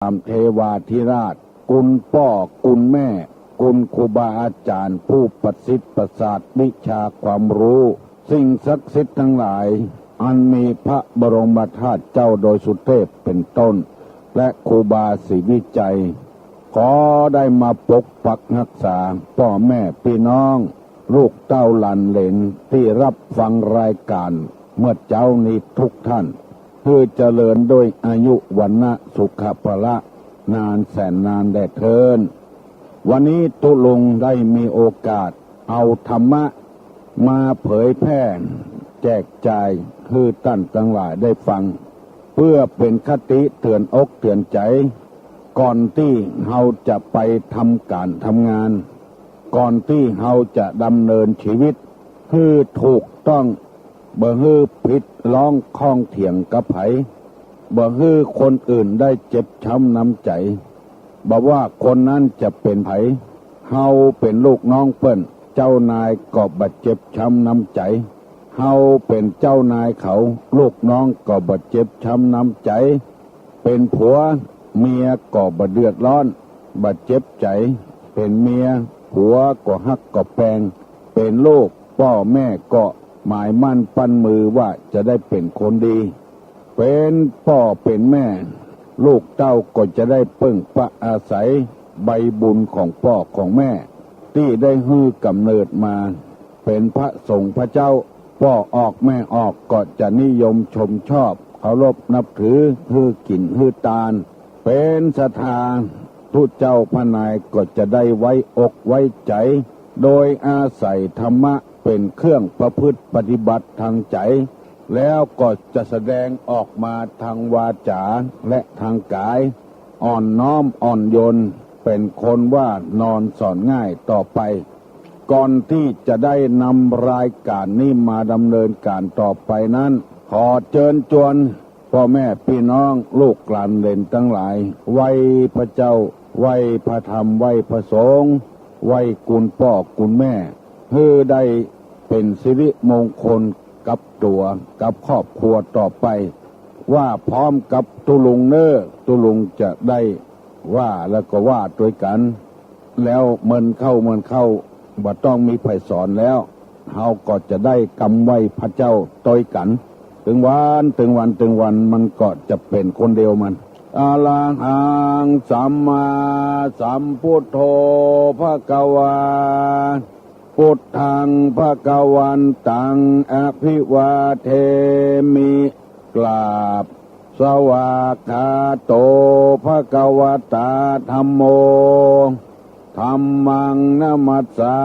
ตามเทวาธิราชกุลพ่อกุลแม่กุลครูบาอาจารย์ผู้ประสิทธิ์ประสาทวิชาความรู้สิ่งศักดิ์สิทธิ์ทั้งหลายอันมีพระบรมธาตุเจ้าโดยสุเทพเป็นต้นและครูบาศรีวิจัยขอได้มาปกปักรักษาพ่อแม่พี่น้องลูกเต้าหลานเหลนที่รับฟังรายการเมื่อเจ้านี้ทุกท่านเพื่อเจริญโดยอายุวันนะสุขภละนานแสนนานแด่เทินวันนี้ตุลุงได้มีโอกาสเอาธรรมะมาเผยแพร่แจกจ่ายคือท่านทั้งหลายได้ฟังเพื่อเป็นคติเตือนอกเตือนใจก่อนที่เราจะไปทำการทำงานก่อนที่เราจะดำเนินชีวิตคือถูกต้องบ่ฮือผิดร้องคล้องเถียงกับไผบ่ฮือคนอื่นได้เจ็บช้ำน้ำใจบ่ว่าคนนั้นจะเป็นไผเฮาเป็นลูกน้องเปิ้นเจ้านายก็บ่เจ็บช้ำน้ำใจเฮาเป็นเจ้านายเขาลูกน้องก็บ่เจ็บช้ำน้ำใจเป็นผัวเมียก็บ่เดือดร้อนบ่เจ็บใจเป็นเมียผัวก็ฮักก็แปงเป็นลูกพ่อแม่ก็หมายมั่นปั้นมือว่าจะได้เป็นคนดีเป็นพ่อเป็นแม่ลูกเต้าก็จะได้พึ่งพระอาศัยใบบุญของพ่อของแม่ที่ได้ฮื้อกำเนิดมาเป็นพระสงฆ์พระเจ้าพ่อออกแม่ออกก็จะนิยมชมชอบเคารพนับถือฮื้อกินฮื้อตาลเป็นศรัทธาทุเจ้าพระนายก็จะได้ไว้อกไว้ใจโดยอาศัยธรรมะเป็นเครื่องประพฤติปฏิบัติทางใจแล้วก็จะแสดงออกมาทางวาจาและทางกายอ่อนน้อมอ่อนโยนเป็นคนว่านอนสอนง่ายต่อไปก่อนที่จะได้นำรายการนี้มาดำเนินการต่อไปนั้นขอเชิญชวนพ่อแม่พี่น้องลูกหลานเหลนทั้งหลายไหว้พระเจ้าไหว้พระธรรมไหว้พระสงฆ์ไหว้กุลพ่อกุลแม่เพื่อได้เป็นสิริมงคลกับตัวกับครอบครัวต่อไปว่าพร้อมกับตุลุงตุลุงจะได้ว่าแล้วก็ว่าด้วยกันแล้วเมินเข้าบ่ต้องมีไผสอนแล้วเฮาก็จะได้กำไว้พระเจ้าต้อยกันถึงวันมันก็จะเป็นคนเดียวมันอะระหังสัมมาสัมพุทโธภควาพุทธังภควันตังอภิวาเทมิกราบสวากขาโตภควตาธัมโมธัมมังนะมัสสา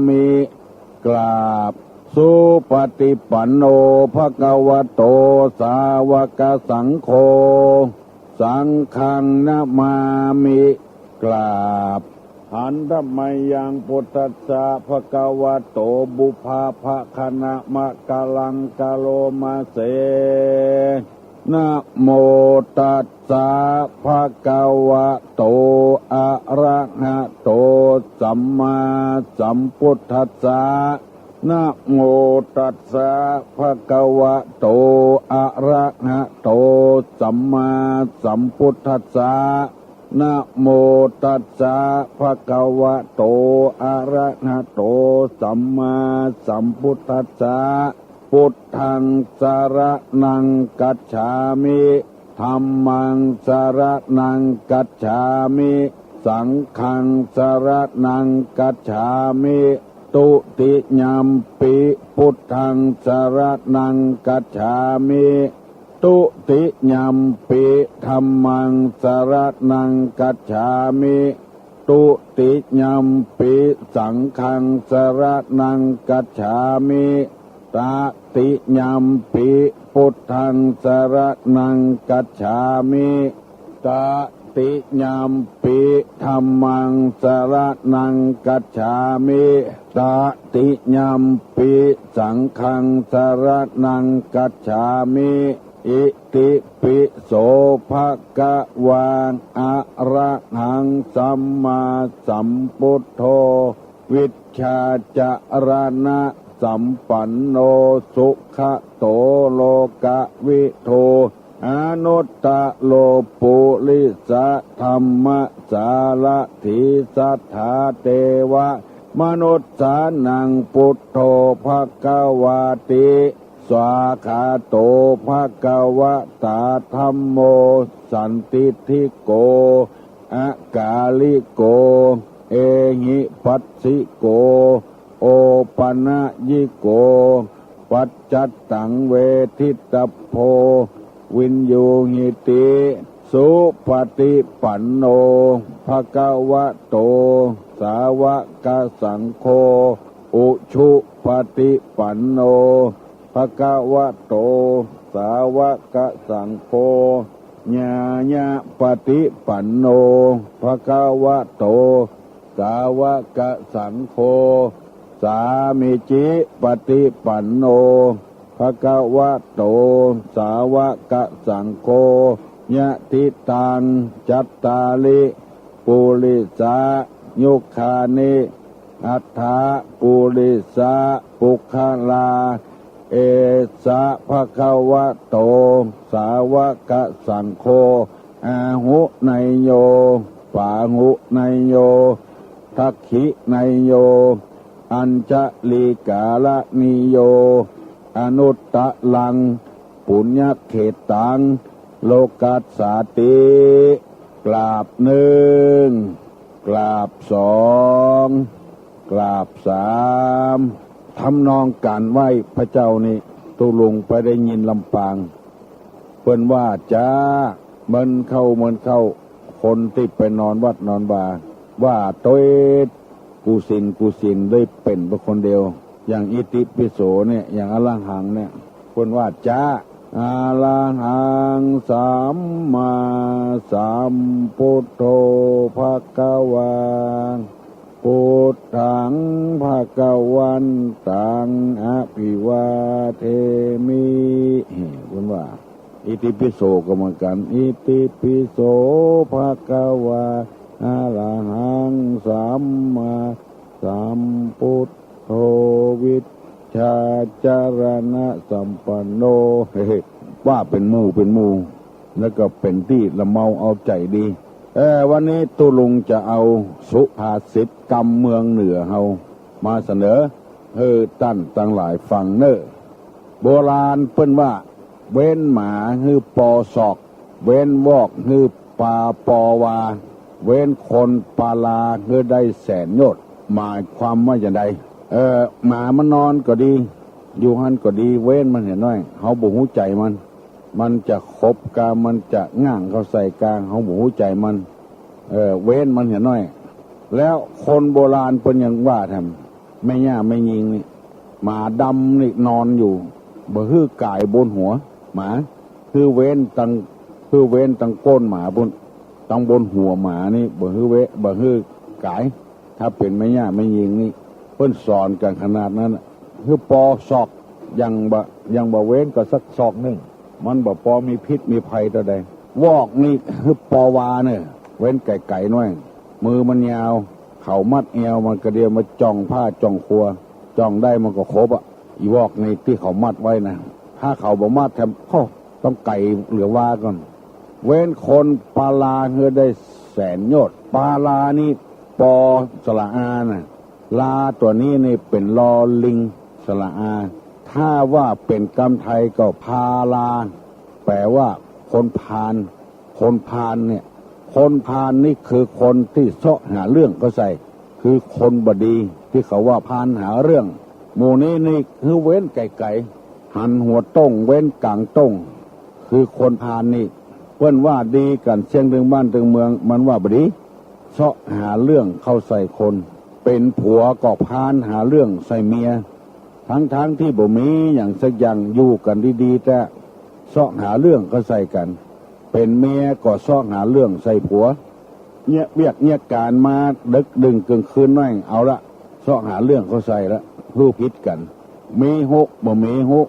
มิกราบสุปฏิปันโนภควโตสาวกสังโฆสังฆังนะมามิกราบหันธรรมยังพุทธัสสะภควโตบุพาภคณะมะกะลังกะโลมาเสนะโมตัสสะภะคะวะโตอะระหะโตสัมมาสัมพุทธัสสะนะโมตัสสะภะคะวะโตอะระหะโตสัมมาสัมพุทธัสสะนะโมตัสสะภะคะวะโตอะระหะโตสัมมาสัมพุทธัสสะพุทธังสรณังกัจฉามิธัมมังสรณังกัจฉามิสังฆังสรณังกัจฉามิตุติยัมปิพุทธังสรณังกัจฉามิตุติยัมปิธัมมังสรณังกัจฉามิตุติยัมปิสังฆังสรณังกัจฉามิตติยัมปิพุทธังสรณังกัจฉามิตติยัมปิธัมมังสรณังกัจฉามิตติยัมปิสังฆังสรณังกัจฉามิอิติปิโสภะคะวะอะระหังสัมมาสัมพุทโธวิชชาจารณะสัมปันโนสุขโตโลกวิโท อนุตตะโลปุริสะธรรมสารถิสัทธาเทวะมนุษย์สานังพุทโธภควาติสวาคาโตภควตาธัมโมสันติทิโกอากาลิโกเอหิปัสสิโกโอปนะยิโกปัจจัตตังเวทิตโพวินยูหิติสุปฏิปันโนภควโตสาวกสังโฆอุชุปฏิปันโนภควโตสาวกสังโฆญาญาปฏิปันโนภควโตสาวกสังโฆสามิจิปฏิปันโนภควโตสาวกสังโฆยะติตังจัตตาลิปุริสายุคานิอัฏฐาปุริสาปุคลาเอสะภควโตสาวกสังโฆอาหุไนโยปาหุไนโยทักขิไนโยอัญจลิกาลนิโยอนุตตะลังปุญญเขตังโลกัสสาติกราบหนึ่งกราบสองกราบสามทำนองการไหว้พระเจ้านี่ตุลุงไปได้ยินลำปางเพิ่นว่าจ้ามันเข้าคนที่ไปนอนวัดนอนบาว่าตัวกูสินได้เป็นเป็นคนเดียวอย่างอิติปิโสเนี่ยอย่างอรหังเนี่ยคนว่าจ้าอรหังสัมมาสัมพุทโธภควาพุทธังภควันตังอภิวาเทมิคนว่าอิติปิโสก็เหมือนกันอิติปิโสภควาอรหังสัมมาสัมพุทโธวิชชาจารณะสัมปันโนว่าเป็นหมู่แล้วก็เป็นที่ละเมาเอาใจดีวันนี้ตุลุงจะเอาสุภาษิตกรรมเมืองเหนือเฮามาเสนอตั้นตั้งหลายฟังเนอโบราณเปิ้นว่าเว้นหมาฮือปอศอกเว้นวอกฮือปาปอวาเว้นคนปาลาฮือได้แสนโยชน์หมายความว่าอย่างไรหมามันนอนก็ดีอยู่หันก็ดีเว้นมันเห็นน้อยเฮาบ่ฮู้ใจมันจะคบกามันจะง่างเขาใส่กลางเฮาบ่ฮู้ใจมันเว้นมันเห็นน้อยแล้วคนโบราณเพิ่นยังว่าทำไม่ย่าไม่ยิงนี่หมาดำนี่นอนอยู่บ่ฮื้อกายบนหัวหมาคือเว้นตังก้นหมาบนตังบนหัวหมานี่บ่ฮื้อบ่ฮื้อกายถ้าเป็นไม่ย่าไม่ยิงนี่เพิ่นสอนกันขนาดนั้นคือปอศอกยังบ่เว้นก็สักศอกนึงมันบ่พอมีพิษมีภัยตัวใดวอกนี่คือปอวาเนี่ยเว้นไก่น้อยมือมันยาวเข่ามัดเอวมันกระเดียวมาจ้องผ้าจ้องครัวจ้องได้มันก็ครบอีวอกนี่ที่เขามัดไว้นะถ้าเขาบ่มัดแถมต้องไก่เหลือว่าก่อนเว้นคนปาลาเฮือได้แสนโยชน์ปาลานี่ปอสระอานะลาตัวนี้นี่เป็นลอลิงสระอาถ้าว่าเป็นกำไทยก็พาลาแปลว่าคนพาลเนี่ยคนพาลนี่คือคนที่เสาะหาเรื่องก็ใส่คือคนบดีที่เขาว่าพาลหาเรื่องหมู่นี้นี่คือเว้นไก่หันหัวต้งเว้นกลางต้งคือคนพาลนี่เพิ่นว่าดีกันเชียงถึงบ้านถึงเมืองมันว่าบดีเสาะหาเรื่องเข้าใส่คนเป็นผัวก็พาลหาเรื่องใส่เมียทั้งที่บ่มีอย่างสักอย่างอยู่กันดีๆแต่เสาะหาเรื่องก็ใส่กันเป็นเมียก็เสาะหาเรื่องใส่ผัวเนี่ยเวียกเนี่ยการมาดึกดึงกลางคืนนั่งเอาละเสาะหาเรื่องเขาใส่ละรู้พิษกันมีหกบ่มีหก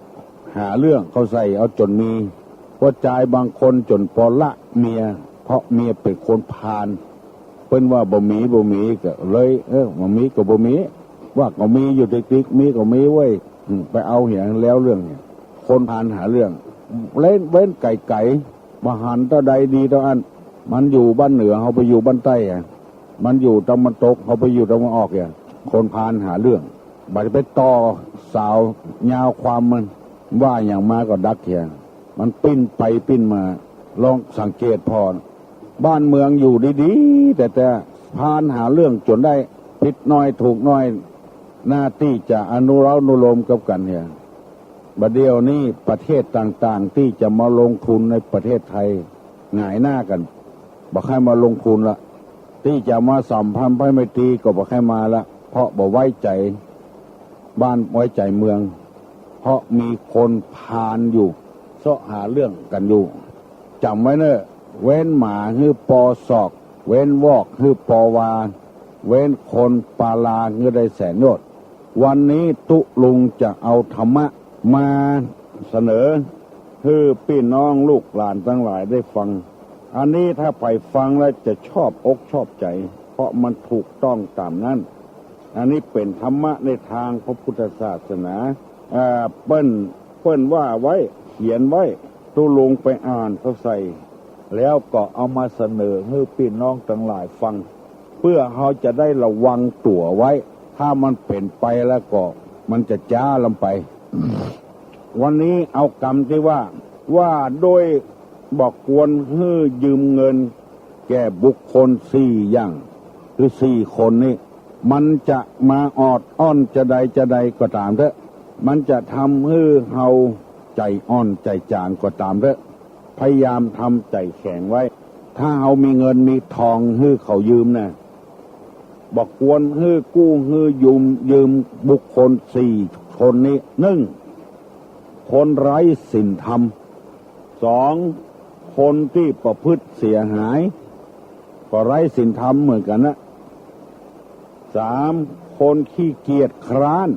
หาเรื่องเขาใส่เอาจนมีว่าใจบางคนจนพอละเมียเพราะเมียเป็นคนพาลเพิ่นว่าบ่มีก็เลยบ่มีก็บ่มีว่าก็มีอยู่ติ๊กๆมีก็มีไว้ไปเอาเหี่ยแล้วเรื่องเนี่ยคนพาลหาเรื่อง เล่นเว้นไก่มหันต์ต่อใดดีต่ออันมันอยู่บ้านเหนือเขาไปอยู่บ้านใต้อ่ะมันอยู่ตะวันตกเขาไปอยู่ตะวันออกอ่ะคนพานหาเรื่องบัดไปต่อสาวยาวความมันว่าอย่างมาก็ดักเถียงมันปิ้นไปปิ้นมาลองสังเกตพอบ้านเมืองอยู่ดีๆแต่พานหาเรื่องจนได้ผิดน้อยถูกน้อยหน้าที่จะอนุรักษ์อนุโลมกับกันเนี่ยบัดเดียวนี้ประเทศต่างๆที่จะมาลงทุนในประเทศไทยหงายหน้ากันบอกให้มาลงทุนละที่จะมาสัมพันธ์ไม่ตรีก็บอกให้มาละเพราะบอกไว้ใจบ้านไว้ใจเมืองเพราะมีคนพานอยู่เสาะหาเรื่องกันอยู่จำไว้เนอะเว้นหมาฮือปอศอกเว้นวอกฮือปอวาเว้นคนปาลาฮือได้แสนโยชน์วันนี้ตุลุงจะเอาธรรมะมาเสนอให้พี่น้องลูกหลานทั้งหลายได้ฟังอันนี้ถ้าไปฟังแล้วจะชอบอกชอบใจเพราะมันถูกต้องตามนั้นอันนี้เป็นธรรมะในทางพระพุทธศาสนาเปิ้นว่าไว้เขียนไว้ตุลุงไปอ่านเขาใส่แล้วก็เอามาเสนอให้พี่น้องทั้งหลายฟังเพื่อเขาจะได้ระวังตัวไว้ถ้ามันเป็นไปแล้วก็มันจะจ้าลงไป วันนี้เอากรรมที่ว่าโดยบอกควรให้ยืมเงินแก่บุคคล4อย่างคือ4คนนี้มันจะมาออดอ้อนจะใดก็ตามเถอะมันจะทำให้เฮาใจอ่อนใจจางก็ตามเถอะพยายามทำใจแข็งไว้ถ้าเฮามีเงินมีทองให้เขายืมนะบอกควรให้กู้ให้ยืมบุคคล4คนนี้1คนไร้ศีลธรรม2คนที่ประพฤติเสียหายก็ไร้ศีลธรรมเหมือนกันนะ3คนขี้เกียจคร้าน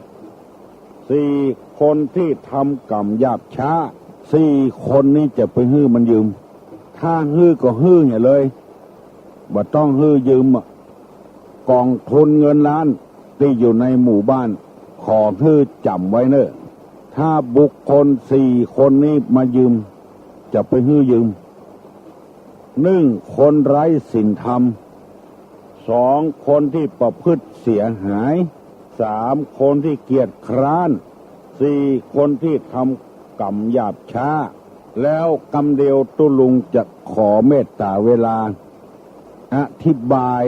4คนที่ทำกรรมหยาบช้า4คนนี้จะไปฮื้อมันยืมถ้าฮื้อก็ฮื้ออย่าเลยบ่ต้องฮื้อยืมกองทุนเงินล้านที่อยู่ในหมู่บ้านขอฮื้อจำไว้เนอะถ้าบุคคล4คนนี้มายืมจะไปฮื้อยืม1คนไร้ศีลธรรม2คนที่ประพฤติเสียหาย3คนที่เกียจคร้าน4คนที่ทำกรรมหยาบช้าแล้วกรรมเดียวตุลุงจะขอเมตตาเวลาอธิบาย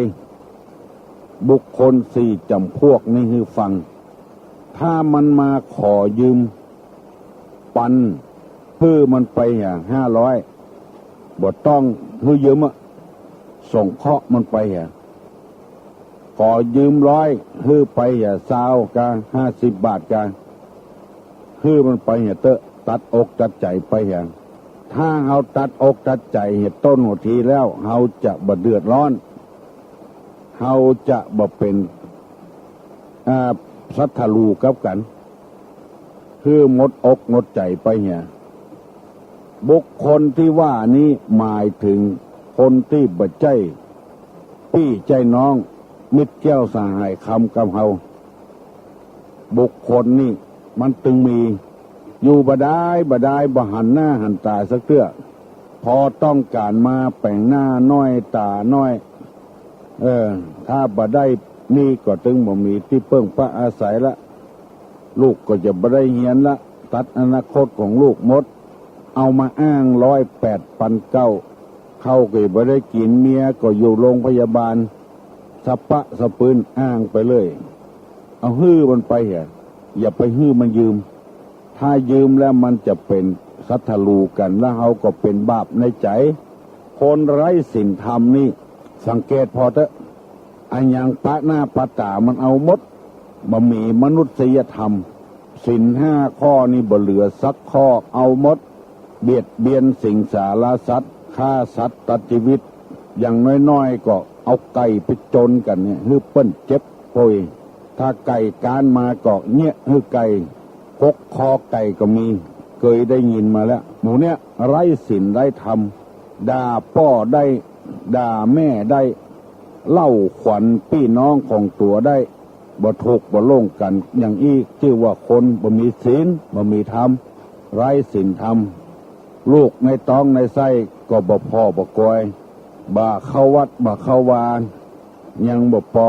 บุคคล4จำพวกนี้ให้ฟังถ้ามันมาขอยืมปันเพื่อมันไปอย่าง500บ่ต้องให้ยืมส่งเคราะห์มันไปอย่างขอยืม100ฮื้อไปอย่า20กะ50 บาทกะฮื้อมันไปอย่าเตอะตัดอกตัดใจไปอย่างถ้าเฮาตัดอกตัดใจเหตุต้นหัวทีแล้วเฮาจะบ่เดือดร้อนเฮาจะบ่เป็นสัทธลูกับกันคือหมดอกหมดใจไปเนี่ยบุคคลที่ว่านี้หมายถึงคนที่บ่ใจพี่ใจน้องมิตรแก้วสหายคำกับเฮาบุคคลนี่มันตึงมีอยู่บ่ได้บ่หันหน้าหันตาสักเตื้อพอต้องการมาแป่งหน้าน้อยตาน้อยถ้าบ่ได้นี่ก็ตึงบ่มีที่เพิ่งพระอาศัยละลูกก็จะบ่ได้เฮียนละตัดอนาคตของลูกหมดเอามาอ้าง108,900เข้าก็บ่ได้กินเมียก็อยู่โรงพยาบาลสะปะสะปืนอ้างไปเลยเอาฮื้อมันไปอย่าไปฮื้อมันยืมถ้ายืมแล้วมันจะเป็นสัทธลูกันแล้วเฮาก็เป็นบาปในใจคนไร้ศีลธรรมนี่สังเกตพอเถอะอันยังปะหน้าปะตามันเอาหมดบ่มีมนุษยธรรมศีล5ข้อนี่บ่เหลือสักข้อเอาหมดเบียดเบียนสิ่งสารสัตว์ฆ่าสัตว์ตัดชีวิตอย่างน้อยๆก็เอาไก่ไปจนกันเนี่ยฮื้อเปิ้นเจ็บโอยถ้าไก่การมาก็เนี่ยฮื้อไก่พกคอไก่ก็มีเคยได้ยินมาแล้วหมูเนี่ยไร้ศีลไร้ธรรมด่าพ่อได้ด่าแม่ได้เล่าขวัญพี่น้องของตัวได้บ่ถูกบ่ลงกันอย่างอีกชื่อว่าคนบ่มีศีลบ่มีธรรมไร้ศีลธรรม ลูกในท้องในไส้ก็บ่พอบ่กอยบ่เข้าวัดบ่เข้าวานยังบ่พอ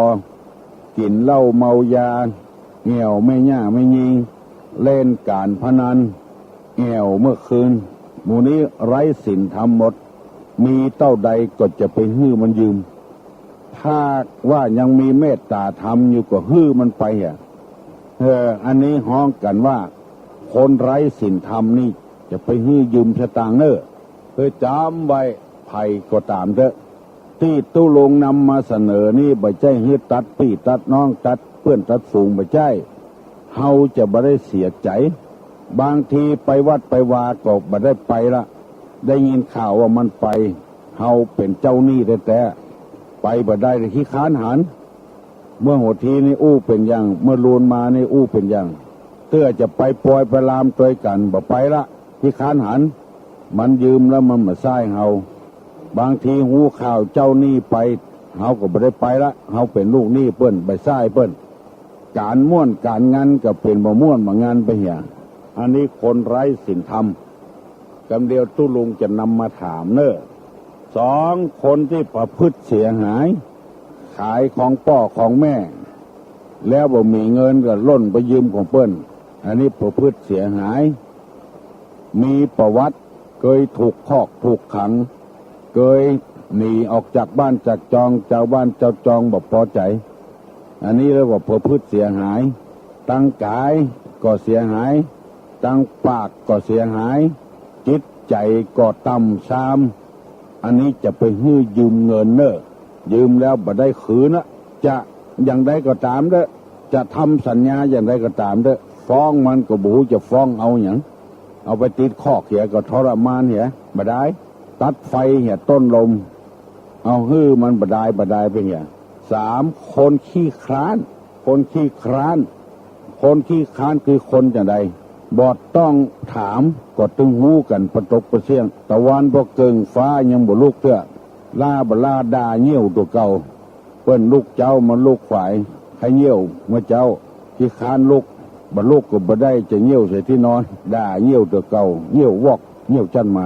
กินเหล้าเมายาเหี่ยวไม่ย่าไม่ยิงเล่นการพนันเหี่ยวเมื่อคืนหมู่นี้ไร้ศีลธรรมหมดมีเต้าใดก็จะไปฮื้อมันยืมถ้าว่ายังมีเมตตาธรรมอยู่ก็ฮื้อมันไปอันนี้ฮ้องกันว่าคนไร้ศีลธรรมนี่จะไปฮื้อยืมสตางค์เนอจำไว้ภัยก็ตามเถอะที่ตู้ลงนำมาเสนอนี่บ่ใช่ฮื้อตัดพี่ตัดน้องตัดเพื่อนตัดฝูงบ่ใช่เฮาจะบ่ได้เสียใจบางทีไปวัดไปวาก็บ่ได้ไปละได้ยินข่าวว่ามันไปเฮาเป็นเจ้าหนี้แต่ไปบ่ได้เลยขี้ค้านหันเมื่อหัวทีนี่อู้เป็นอย่างเมื่อลูนมานี่อู้เป็นอย่างเตื้อจะไปปล่อยไปลามตัวกันบ่ไปละขี้ค้านหันมันยืมแล้วมันมาใช้เฮาบางทีหูข่าวเจ้าหนี้ไปเฮาก็บ่ได้ไปละเฮาเป็นลูกหนี้เปิ้นไปใช้เปิ้นการม่วนการงานก็เป็นบ่ม่วนบ่งานไปเหี่ยอันนี้คนไร้ศีลธรรมกำเดียวตู้ลุงจะนำมาถามเนอะสองคนที่ประพฤติเสียหายขายของพ่อของแม่แล้วบ่มีเงินก็ล่นไปยืมของเปิ้นอันนี้ประพฤติเสียหายมีประวัติเคยถูกคอกถูกขังเคยหนีออกจากบ้านจากจองเจ้าบ้านเจ้าจองบ่พอใจอันนี้เรียกว่าประพฤติเสียหายตั้งกายก็เสียหายตั้งปากก็เสียหายจิตใจก็ต่ำทรามอันนี้จะไปฮื้อยืมเงินเนอะยืมแล้วบ่ได้คืนนะจะอย่างใดก็ตามเด้อจะทำสัญญาอย่างใดก็ตามเด้อฟ้องมันก็บ่รู้จะฟ้องเอาอย่างเอาไปติดข้อเขียก็ทรมานเหียบ่ได้ตัดไฟเหียต้นลมเอาฮื้อมันบ่ได้ไปเหียสามคนขี้คร้านคนขี้คร้านคนขี้คร้านคือคนจังใดบอดต้องถามก็ตึงหูกันประตกประเสียงตะวันบ่เกิงฟ้ายังบ่ลุกเตื้อลาบ่ลาด่าเหี่ยวตัวเก่าเปิ้นลูกเจ้ามันลูกฝ่ายให้เหี่ยวเมื่อเจ้าขี้คร้านลูกบ่ลูกก็บ่ได้จะเหี่ยวใส่ที่นอนด่าเหี่ยวตัวเก่าเหี่ยววอกเหี่ยวจันหมา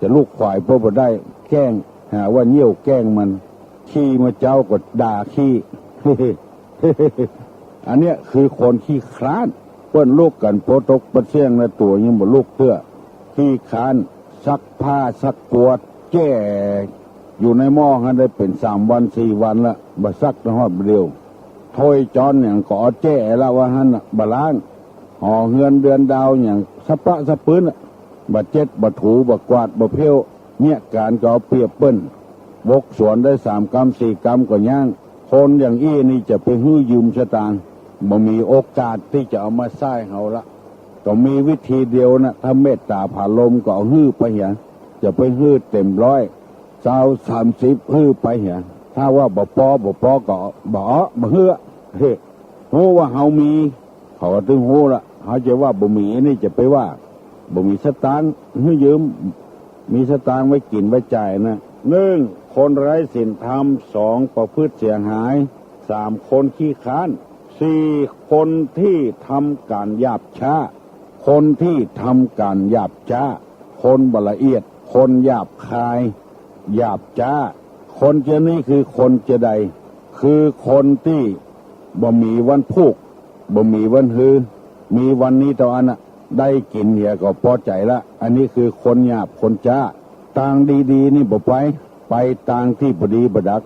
จะลูกฝ่ายเพราะบ่ได้แกล้งหาว่าเหี่ยวแกล้งมันขี้เมื่อเจ้าก็ด่าขี้ อันเนี้ยคือคนขี้คร้านเปิ้นลูกกันโปตกประเสียงในตัวยังบ่ลูกเตื้อขี้คร้านซักผ้าซักปวดแก้อยู่ในหม้อให้ได้เป็น3 วัน 4 วันละบ่ซักในฮอดเดียวถ้วยจอนอย่างก็เอาแจ้ละว่าหั่นน่ะบ่ล้างห่อเฮือนเดือนดาวอย่างสะปะสะปืนบ่เจ็ดบ่ถูบ่กวาดบ่เพี้ยวเนี่ยการก็เอาเปรียบเปิ้นบกสวนได้3 กรัม 4 กรัมก็ย่างคนอย่างอี้นี่จะไปฮื้อยืมสตางค์บ่มีโอกาสที่จะเอามาใช้เฮาละก็มีวิธีเดียวนะถ้าเมตตาผ่าลมก็เอาฮื้อไปเหียจะไปฮื้อเต็มร้อย20-30ฮื้อไปเหียถ้าว่าบ่พอก็บ่ฮื้อฮู้ว่าเฮามีเขาถึงฮู้ละเฮาจะว่าบ่มีนี่จะไปว่าบ่มีสตางค์ฮื้อยืมมีสตางค์ไว้กินไว้จ่ายนะ1คนไร้ศีลธรรม2ประพฤติเสียหาย3คนขี้ค้าน4คนที่ทำการหยาบช้าคนที่ทำการหยาบช้าคนบ่ละเอียดคนหยาบคายหยาบช้าคนเจนี้คือคนเจใดคือคนที่บ่มีวันพูกบ่มีวันฮือมีวันนี้ตอนน่ะได้กินเหียก็พอใจละอันนี้คือคนหยาบคนช้าทางดีๆนี่บ่ไปทางที่บ่ดีบ่ดัก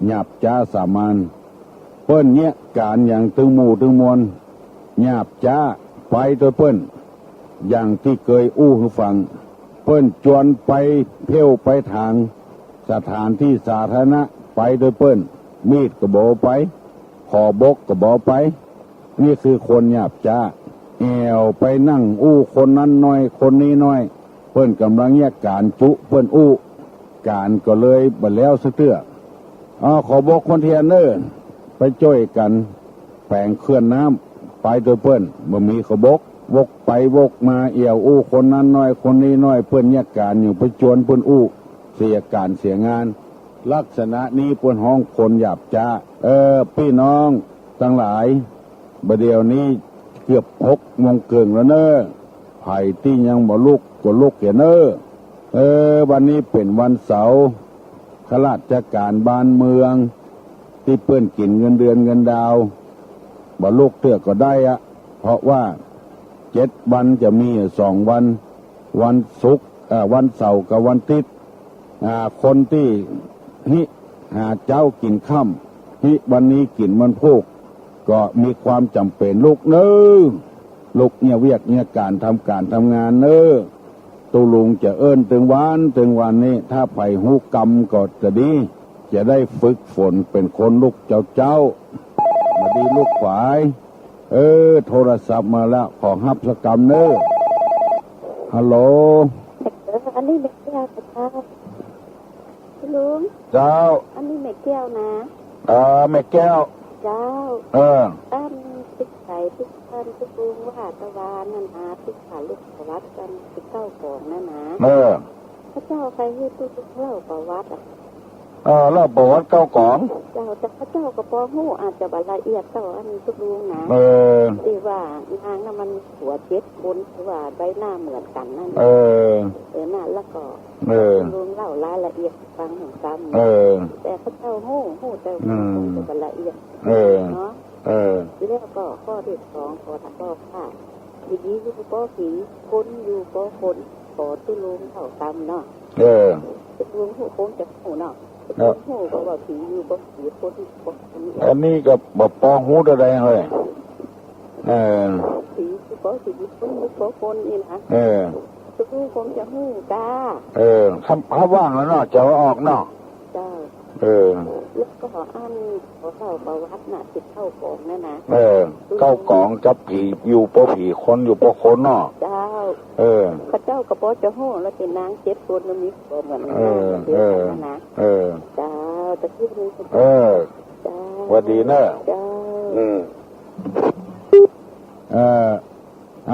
หยาบช้าสามัญเปิ้นเนี่ยการอย่างตึงหมู่ตึงมวลหยาบช้าไปโดยเปิ้นอย่างที่เคยอู้ให้ฟังเปิ้นจวนไปเที่ยวไปทางสถานที่สาธารณะไปโดยเปิ้นมีดก็บ่ไปขอบกก็บ่ไปนี่คือคนหยาบช้าแอวไปนั่งอู้คนนั้นน้อยคนนี้น้อยเปิ้นกำลังแยกการจุเปิ้นอู้การก็เลยบ่แล้วสักเตื้อขอบอกคนเทียนเนอไปช่วยกันแปลงเคลื่อนน้ำไปโดยเปิ้นบ่มีขบกวกไปวกมาเอี่ยวอู้คนนั้นน้อยคนนี้น้อยเปิ้นแยกการอยู่ไปจวนเปิ้นอู้เสียการเสียงานลักษณะนี้เปิ้นห้องคนหยาบช้าพี่น้องทั้งหลายบัดเดี๋ยวนี้เกือบ6 โมงเกินแล้วเนอ ไผ่ที่ยังบ่ลุกก็ลุกเห็นวันนี้เป็นวันเสาร์ข้าราชการบ้านเมืองที่เปิ้นกินเงินเดือนเงินดาวบ่ลุกเตื้อก็ได้เพราะว่า7 วันจะมี2 วันวันศุกร์วันเสาร์กับวันอาทิตย์คนที่หาเจ้ากินค่ำวันนี้กินมันพุกก็มีความจำเป็นลุกลุกเนี่ยเวียกเนี่ยการทำงานตุลุงจะเอิ้นถึงวันนี้ถ้าไปหูกรรมก็จะดีจะได้ฝึกฝนเป็นคนลุกเจ้ามาดีลูกขวายโทรศัพท์มาแล้วขอรับสกรรมฮัลโหลอันนี้ไม่แก้วค่ะคุณลุงเจ้าอันนี้ไม่แก้วนะไม่แก้วเจ้าตั้นติดใส่ทุกท่านทุกลุงว่าตะวันนั่นนะทุกขาลูกประวัติกันติดเก้าของนั่นนะพระเจ้าใครให้ทุกเล่าประวัติเล่าประวัติเก้าของเจ้าแต่พระเจ้าก็พอหูอาจจะละเอียดเจ้าอันทุกลุงนะที่ว่านางน่ะมันหัว7 คนที่ว่าใบหน้าเหมือนกันนั่นน่ะแล้วก็ลุงเล่ารายละเอียดฟังของซ้ำแต่พระเจ้าหูแต่จะละเอียดเนาะแล้วก็ข้อที่2ขอถัดก็ค่ะผีอยู่ก็ผีคนอยู่ก็คนขอตุลุงเข้าซ้ำเนาะตุลุงหูคงจะหูเนาะหูก็ว่าผีอยู่ก็ผีคนก็อันนี้ก็บอกปองหูอะไรเลยผีก็ผีคนก็คนนี่นะตุลุงคงจะหูกาถ้าว่างแล้วเนาะจะออกเนาะเจ้าแล้วก็อันขอเข้าประวัติน่ะติดเข้ากองนั่นนะเข้ากองจับผีอยู่ปอผีคนอยู่ปอคนเนาะเจ้าพระเจ้ากระป๋อจะหู้แล้วเป็นนาง7 คนแล้วมีก็เหมือนนะเจ้าตะกี้นี้เจ้าวัสดีเนอะเจ้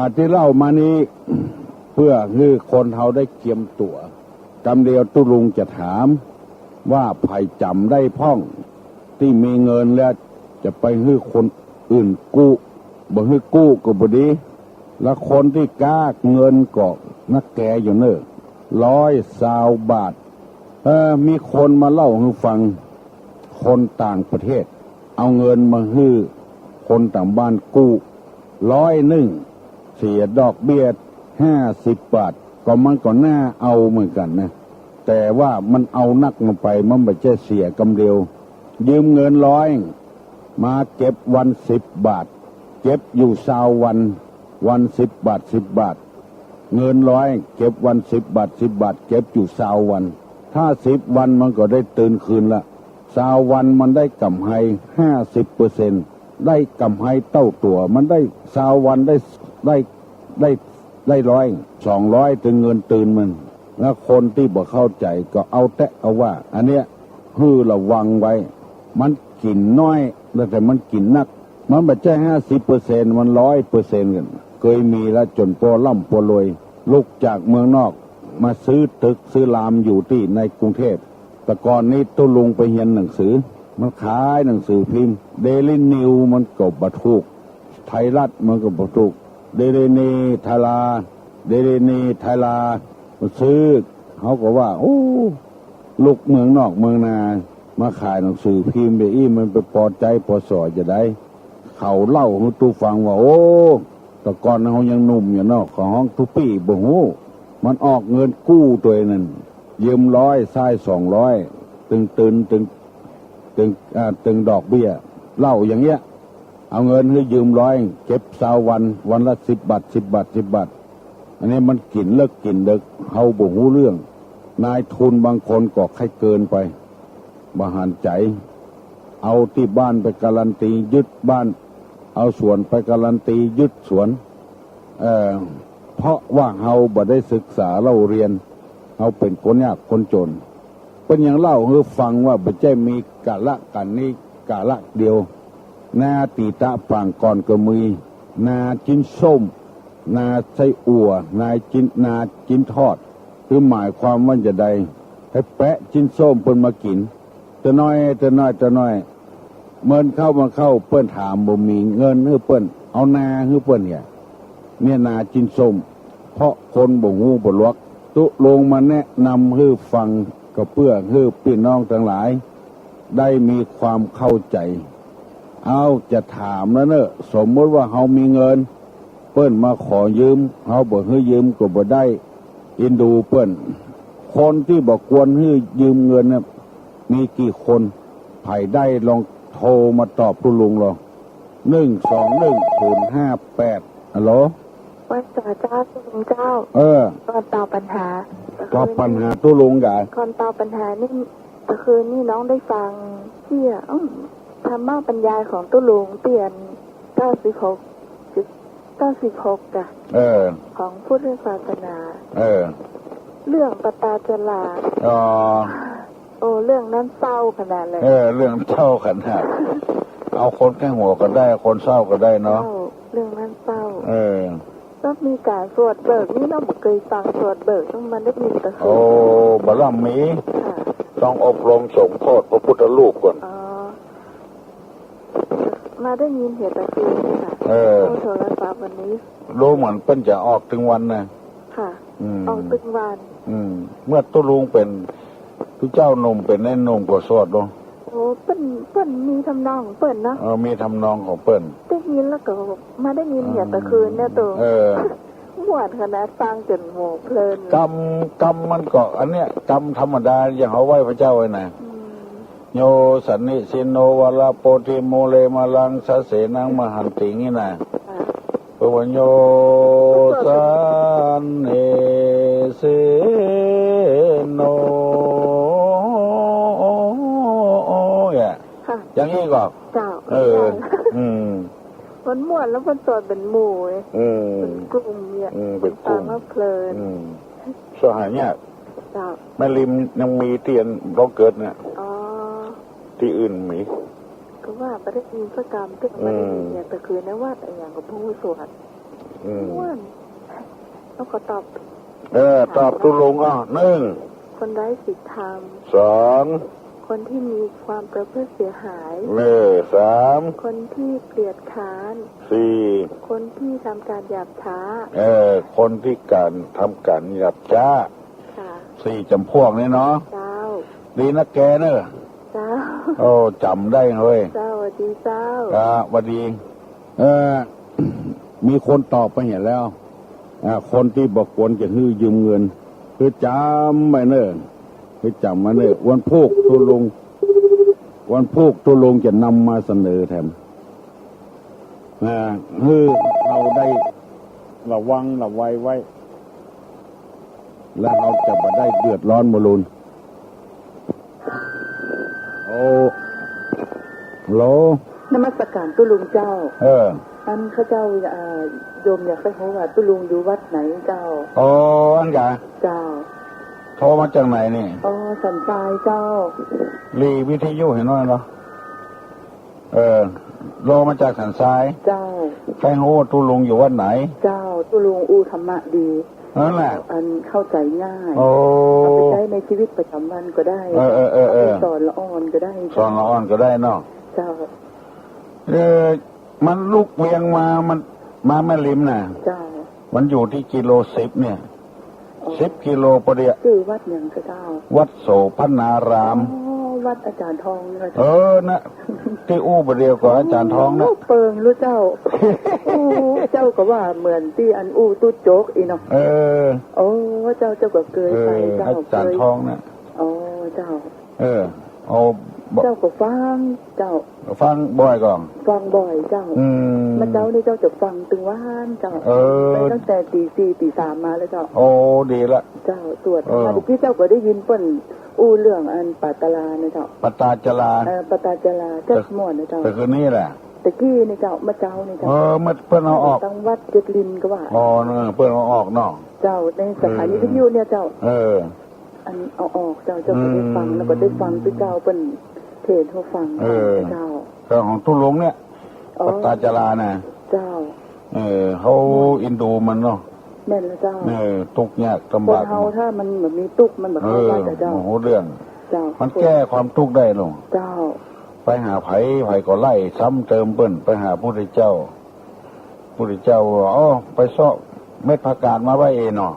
าที่เล่ามานี้เพื่อให้คนเขาได้เตรียมตัวกำเดียวตุลุงจะถามว่าไผ่จำได้พ่องที่มีเงินแล้วจะไปให้คนอื่นกู้บ่ให้กู้ก็บ่ดีแล้วคนที่กล้าเงินก็นักแกอยู่120 บาทมีคนมาเล่าให้ฟังคนต่างประเทศเอาเงินมาให้คนต่างบ้านกู้100เสียดอกเบี้ย50 บาทก็มันก็น่าเอาเหมือนกันนะแต่ว่ามันเอานักลงไปมันไม่ใช่เสียกำเดียวยืมเงิน100มาเก็บวัน10 บาทเก็บอยู่20 วัน10 บาท10 บาทเงิน100เก็บวัน10 บาท10 บาทเก็บอยู่20 วันถ้า10 วันมันก็ได้ตื่นคืนละ20 วันมันได้กำไร50%ได้กำไรเต้าตัวมันได้20 วันได้100 200ถึงเงินตื่นมันแล้วคนที่บ่เข้าใจก็เอาว่าอันเนี้ยฮือระวังไว้มันกินน้อยแต่มันกินนักมันไม่ใช่50%มัน100%กันเคยมีแล้วจนพอล่ำพอรวยลุกจากเมืองนอกมาซื้อตึกซื้อรามอยู่ที่ในกรุงเทพแต่ก่อนนี้ตุลุงไปเรียนหนังสือมันขายหนังสือพิมพ์เดลินิวมันก็บ่ถูกไทยรัฐมันก็บ่ถูกเดลินีไทยลามาซื้อเขาก็ว่าโอ้ลูกเมืองนอกเมืองนามาขายหนังสือพิมพ์มันไปปอใจปอสอจะได้เขาเล่าให้ตูฟังว่าโอ้แต่ก่อนเขายังหนุ่มอยู่นอกของห้องทุปี้บ่ฮู้มันออกเงินกู้ตัวนั้นยืม100ใช้200ตึงดอกเบี้ยเล่าอย่างเงี้ยเอาเงินให้ยืม100เก็บ20 วันละ10 บาท10 บาท10 บาทอันนี้มันกินเลิกกินเด็กเฮาบ่ฮู้เรื่องนายทุนบางคนก็ให้เกินไปบ่หันใจเอาที่บ้านไปการันตียึดบ้านเอาสวนไปการันตียึดสวนเพราะว่าเฮาบ่ได้ศึกษาเราเรียนเฮาเป็นคนยากคนจนเป็นอย่างเล่าให้ฟังว่าบ่ใช่มีกะละกันนี้กะละเดียวนาตีตะฝั่งก่อนก็มีนาจินส้มนาไส้อั่วนายจินนาจินทอดคือหมายความว่าจะได้ให้แปะจินส้มเปิ้นมากินแต่น้อยเมินเข้ามาเข้าเปิ้นถามบ่มีเงินให้เปิ้นเอานาให้เปิ้นเนี่ยนาจินส้ม เพราะคนบ่ฮู้บ่ลวกตุลงมาแนะนำให้ฟังก็เพื่อให้พี่น้องทั้งหลายได้มีความเข้าใจเอาจะถามแล้วเนอะสมมติว่าเฮามีเงินเปิ้นมาขอยืมเฮาบ่ให้ยืมก็บ่ได้อินดูเปิ้นคนที่บ่ควรให้ยืมเงินเนี่ยมีกี่คนไผได้ลองโทรมาตอบผู้ลุงลอง121-058ฮัลโหลวันต่อเจ้าตุลุงเจ้าก่อนตอบปัญหาตู้ลุงกะก่อนตอบปัญหานี่เมื่อคืนนี่น้องได้ฟังเที่ยธรรมะบรรยายของตุลุงเปลี่ยน96จ้ะของพุทธศาสนาเรื่องปตาจลาโอ้เรื่องนั้นเศร้าขนาดเลยเรื่องเศร้าขนาดเอาคนแค่หัวก็ได้คนเศร้าก็ได้เนาะเรื่องนั้นเศร้าก็มีการสวดเบิกนี่เราไม่เคยฟังสวดเบิกต้องมันได้ยินแต่คืนบารมีต้องอบรมสงฆ์โพธิพระพุทธรูปก่อนมาได้ยินเหตุแต่คืนนี่ค่ะโทรศัพท์วันนี้รู้เหมือนเปิ้นจะออกถึงวันนะค่ะออกถึงวันเมื่อตุลุงเป็นทุกเจ้าหนุ่มเป็นแน่หนุ่มกว่าสวดลงโอ้เปิ้นมีทำนองของเปิ้นนะมีทำนองของเปิ้นได้ยินแล้วก็มาได้ยินเหตุแต่คืนเนี่ยตัวหวานขนาดฟังจนโหเพลินกรรมมันก็อันเนี้ยกรรมธรรมดาอย่างเขาไหว้พระเจ้าไว้นะโยสันนิสินโนวลาโปธิโมเลมาลังสะเสนังมหันติงี้นะปวัญโยสันนิสิโนอย่างนี้ก็มันม่วนแล้วมันสอดเป็นหมู่เป็นกลุ่มเนี่ยเป็นกลุ่มเพลินสหายเนี่ยแม่ริมยังมีเตียนเราเกิดเนี่ยที่อื่นมีก็ว่าประเทศมีพระกรรมที่มาได้ยินเนี่ยแต่คือในวัดอย่างกับผู้สวดม่วนแล้วก็ตอบตุลุงคนไร้ศีลธรรม2คนที่มีความประพฤติเสียหาย3คนที่เกลียดค้าน4คนที่ทำการหยาบช้าคนที่การทำการหยาบช้า4จำพวกนี้เนาะดีนะแกเนอะจำได้เลยสวัสดีเจ้าสวัสดีมีคนตอบไปเห็นแล้วคนที่บอกควรจะฮื้อยืมเงินคือจำไปเนอะคือจำมาเนอะวันพุธตุลงจะนำมาเสนอแถมคือเราได้ระวังระไว้แล้วเราจะมาได้เดือดร้อนมลุนโลนมัสการตุลุงเจ้าอันข้าเจ้าโยมอยากให้เขาว่าตุลุงอยู่วัดไหนเจ้าอันกะเจ้าโทรมาจากไหนนี่สันทรายเจ้ารีวิทยุเห็นว่าเหรอโลมาจากสันทรายเจ้าใครรู้ตุลุงอยู่วัดไหนเจ้าตุลุงอูธรรมะดีนั่นแหละอันเข้าใจง่ายเอาไปใช้ในชีวิตประจำวันก็ได้สอนละอ่อนก็ได้สอนละอ่อนก็ได้เนาะเจ้ามันลูกเวียงมันมาแม่ริมน่ะเจ้ามันอยู่ที่กิโล10เนี่ย10 กิโลพอดีคือวัดยังก็เจ้าวัดโสภณารามวัดอาจารย์ทองนะนะที่อู้ประเดียวกับอาจารย์ทองนะเปิงรู้เจ้าเจ้าก็ว่าเหมือนที่อันอู้ตู้โจ๊กอีเนาะเจ้าก็เกยไปเจ้าอาจารย์ทองนะเจ้าเอาเจ้าก็ฟังเจ้าฟังบ่อยก่อนฟังบ่อยเจ้ามาเจ้านี่เจ้าจะฟังตึงว่านเจ้าไปตั้งแต่ตี 4 ตี 3มาแล้วเจ้าดีละเจ้าตรวจมาที่เจ้าก็ได้ยินเปิ้นอู้เรื่องอันปัตตลานะเจ้าปัตตาจลาปัตตาจลาเจ้าม่วนนะเจ้าแต่คือนี่แหละตะกี้นี่เจ้ามาเจ้านี่เจ้ามาเปิ้นเอาออกตั้งวัดเจ็ดลินก็ว่าเปิ้นเอาออกเนาะเจ้าในสถานีวิทยุเนี่ยเจ้าอันเอาออกเจ้าก็ได้ฟังแล้วก็ได้ฟังที่เจ้าเปิ้นเทศเขาฟังเจ้าของตุลุงเนี่ยปัตตาจลาน่ะเจ้าเขาอินดูมันเนาะแม่นแล้วเจ้าตุกยากลำบากคนเฮาถ้ามันแบบมีตุกมันแบบเข้าได้เจ้าโอ้โหเรื่องมันแก้ความทุกข์ได้หรอเจ้าไปหาไผก็ไล่ซ้ำเติมเปิ้นไปหาพระพุทธเจ้าไปซ้อ เม็ดผักกาดมาไว้เองเนาะ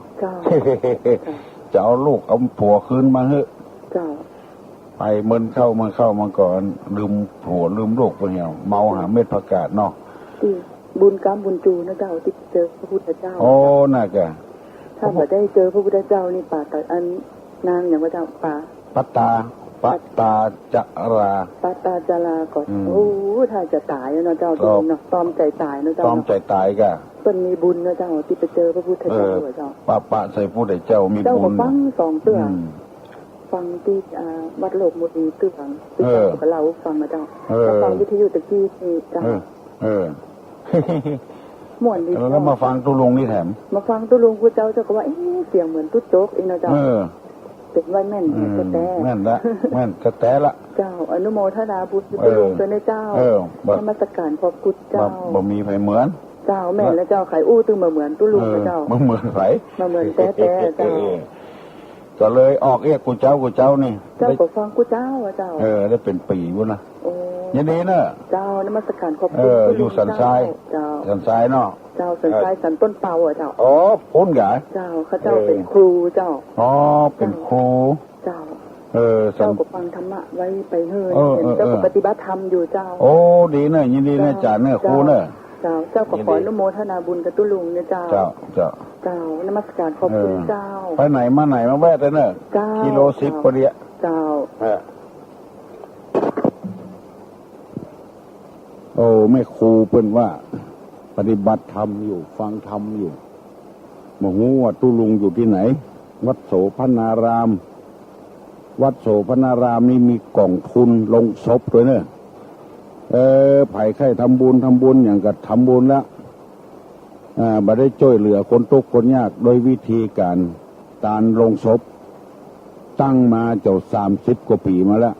จะเอาลูกเอาผัวคืนมาเฮ้ไปเมินเข้ามาก่อนลืมผัวลืมลูกไปเหี่ยวเมาหาเม็ดผักกาดเนาะบุญกรรมบุญจูนะเจ้าที่เจอพระพุทธเจ้าโอ้น่าแกถ้าว่าได้เจอพระพุทธเจ้านี่ป่าแต่อันนางอย่างพระเจ้าป่าปัตตาจาราก่อนโอ้ถ้าจะตายเนาะเจ้าเนาะตอมใจตายเนาะเจ้าตอมใจตายกะเป็นมีบุญเนาะเจ้าที่ไปเจอพระพุทธเจ้าเจ้าปะใส่พุทธเจ้ามีบุญเจ้าก็ฟังสองเตื้อฟังที่วัดโลกมุนีตื้อฟังกับเราฟังนะเจ้าฟังวิทยุตะกี้ที่เจ้าม่วนดีแล้วมาฟังตุลุงนี่แถมมาฟังตุลุงผู้เจ้าก็ว่าเสียงเหมือนตุ๊ดโจ๊กเองนะเจ้าเป็นไว้แม่นกระแตแม่นละแม่นกระแตละเจ้าอนุโมทนาบุญตุลุงตัวในเจ้านมัสการขอบคุณเจ้าบ่มีใครเหมือนเจ้าแม่แล้วเจ้าไข่ตึงมาเหมือนตุลุงเจ้าเหมือนไข่มาเหมือนแต่เจ้าก็เลยออกกูเจ้านี่เจ้าก็ฟังกูเจ้าเจ้าได้เป็นปีวุ้นนะยันดีเนอะเจ้านมัสการขอบคุณอยู่สันทรายสันทรายเนาะเจ้าสันทรายสันต้นเปาเจ้าอ๋อพ้นกะเจ้าเขาเจ้าเป็นครูเจ้าอ๋อเป็นครูเจ้าเจ้าก็ฟังธรรมะไว้ไปเฮ้ยเจ้าก็ปฏิบัติธรรมอยู่เจ้าโอ้ดีเนอะยินดีเนอะจ่าเนอะครูเนอะเจ้าก็ขออนุโมทนาบุญกับตุลุงเนี่ยเจ้านมัสการขอบคุณเจ้าไปไหนมาแวะเลยเนอะกิโล10พอดีเจ้าโอ้แม่ครูเปิ้นว่าปฏิบัติธรรมอยู่ฟังธรรมอยู่บอกว่าตุลุงอยู่ที่ไหนวัดโสพนารามนี่มีกล่องทุนลงศพด้วยเนอะไผ่ไข่ทำบุญอย่างกับทำบุญแล้วมาได้ช่วยเหลือคนทุกข์คนยากโดยวิธีการลงศพตั้งมาเจ้า30 กว่าปีมาแล้ว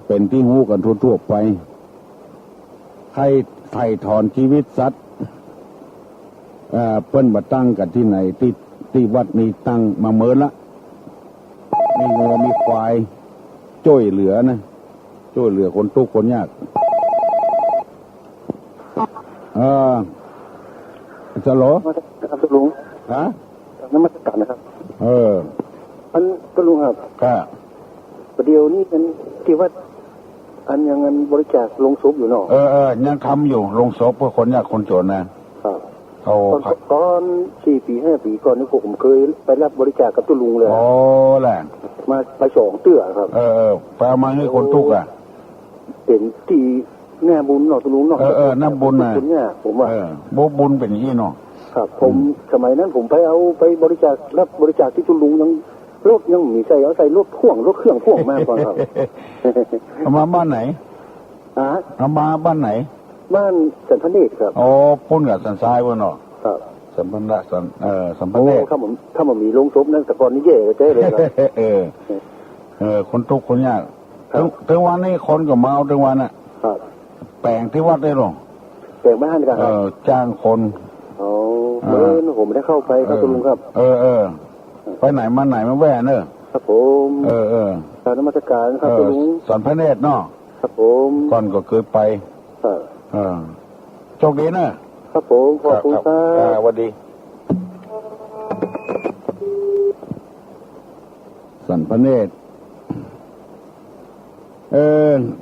เป็นที่หู้กันทั่วไปใครไถ่ถอนชีวิตสัตว์เปิ้นมาตั้งกันที่ไหนที่วัดนี้ตั้งมาเมินละมีงัวมีควายช่วยเหลือคนทุกข์คนยากจะหรอครับตุลุงฮะนมัสการนะครับอันตุลุงครับประเดี๋ยวนี้มันที่ว่าอันยังเงินบริจาคลงศพอยู่เนาะยังทำอยู่ลงศพเพื่อคนยากคนจนนะครับเขาตอน4 ปี 5 ปีก่อนนี่ผมเคยไปรับบริจาคกับตุลุงเลยโอ้แหละมาไป2 เตื้อครับไปเอามาให้คนทุกข์เป็นที่แง่บุญเนาะตุลุงเนาะน้ำบุญนะผมว่าบุญเป็นอย่างนี้เนาะครับผมสมัยนั้นผมไปบริจาครับบริจาคที่ตุลุงยังรถยังมีใส่รถพ่วงรถเครื่องพ่วงมาก่อนครับเอามาบ้านไหนเอามาบ้านไหนบ้านสันพเนตรครับอ๋อพุ่นกับสันทรายวะเนาะครับสัมพันธ์สัมพันธ์เนี่ยถ้ามันมีลงศพนั่นแต่ก่อนนี้เย่เลยครับคนทุกข์คนยากถึงวันนี้คนก็มาเอาถึงวันน่ะแปลงที่วัดได้หรอแปลงบ้านกันครับจ้างคนผมไม่ได้เข้าไปครับลุงครับไปไหนมาแว่เนอะครับผมการนมัสการครับลุงสอนพระเนตรเนาะครับผมก่อนก็เคยไปโชคดีนะครับผมขอบคุณครับสวัสดีสันพระเนตร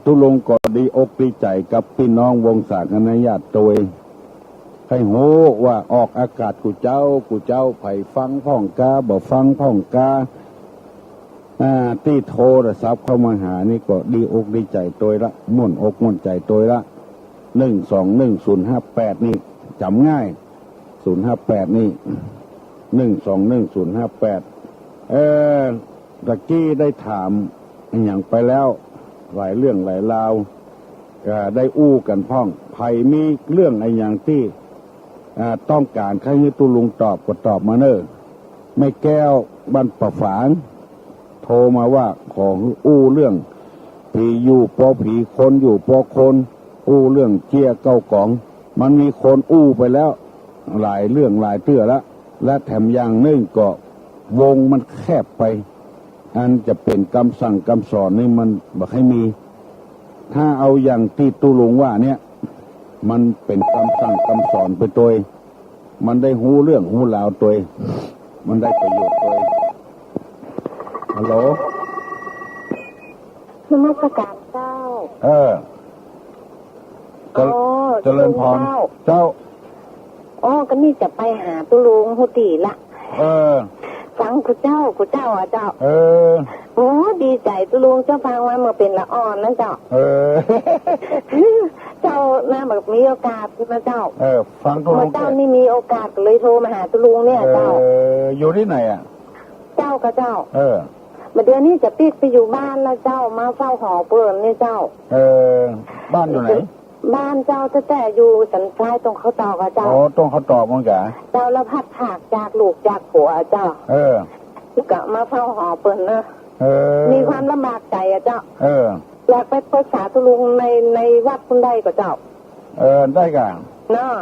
ตุลงก็ดีอกดีใจกับพี่น้องวงศาคณะญาติโดยให้โหว่าออกอากาศกูเจ้าไผ่ฟังพ่องกาบ่ฟังพ่องกาที่โทรศัพท์เข้ามาหานี่ก็ดีอกดีใจตัวละม่วนอกม่วนใจตัวละ121058นี่จำง่าย058นี่121058ตะกี้ได้ถามอย่างไปแล้วหลายเรื่องหลายราวได้อู้กันพ่องไผ่มีเรื่องอะไรอย่างที่ต้องการใครให้ตุลุงตอบก็ตอบมาเนอะไม่แก้วบ้านประฝางโทรมาว่าของอู้เรื่องผีอยู่ปอผีคนอยู่ปอคนอู้เรื่องเจี๊ยเก้ากองมันมีคนอู้ไปแล้วหลายเรื่องหลายเตื้อแล้วและแถมอย่างนึงก็วงมันแคบไปอันจะเป็นคำสั่งคำสอนนี่มันบ่ให้มีถ้าเอาอย่างที่ตุลุงว่าเนี่ยมันเป็นคำสั่งคำสอนไปโดย มันได้หูเรื่องหูราวตัวมันได้ประโยชน์ตัวฮัลโหลนมัสการเจ้าเจริญพรเจ้าก็นี่จะไปหาตุลุงหุตีละฟังคุณเจ้าอ่ะเจ้าโอ้ดีใจตุลุงเจ้าฟังว่าเมื่อเป็นละอ่อนนะเจ้าเจ้าน่าแบบมีโอกาสนะเจ้าฟังตุลุงเจ้านี่มีโอกาสเลยโทรมาหาตุลุงเนี่ยเจ้าอยู่ที่ไหนอ่ะเจ้ากับเจ้าเมื่อเดือนนี้จะปิดไปอยู่บ้านแล้วเจ้ามาเฝ้าหอเปิ่นเนี่ยเจ้าบ้านอยู่ไหนบ้านเจ้าแต่อยู่สันทรายตรงเขาตอกอะเจ้าตรงเขาตอกมั้งกะเจ้าละพัดถากจากลูกจากผัวเจ้าลูกกะมาเฝ้าหอเปิ่นนะมีความลำบากใจอะเจ้าอยากไปปรึกษาตุลุงในวัดคุณได้ก็เจ้าได้กันเนาะ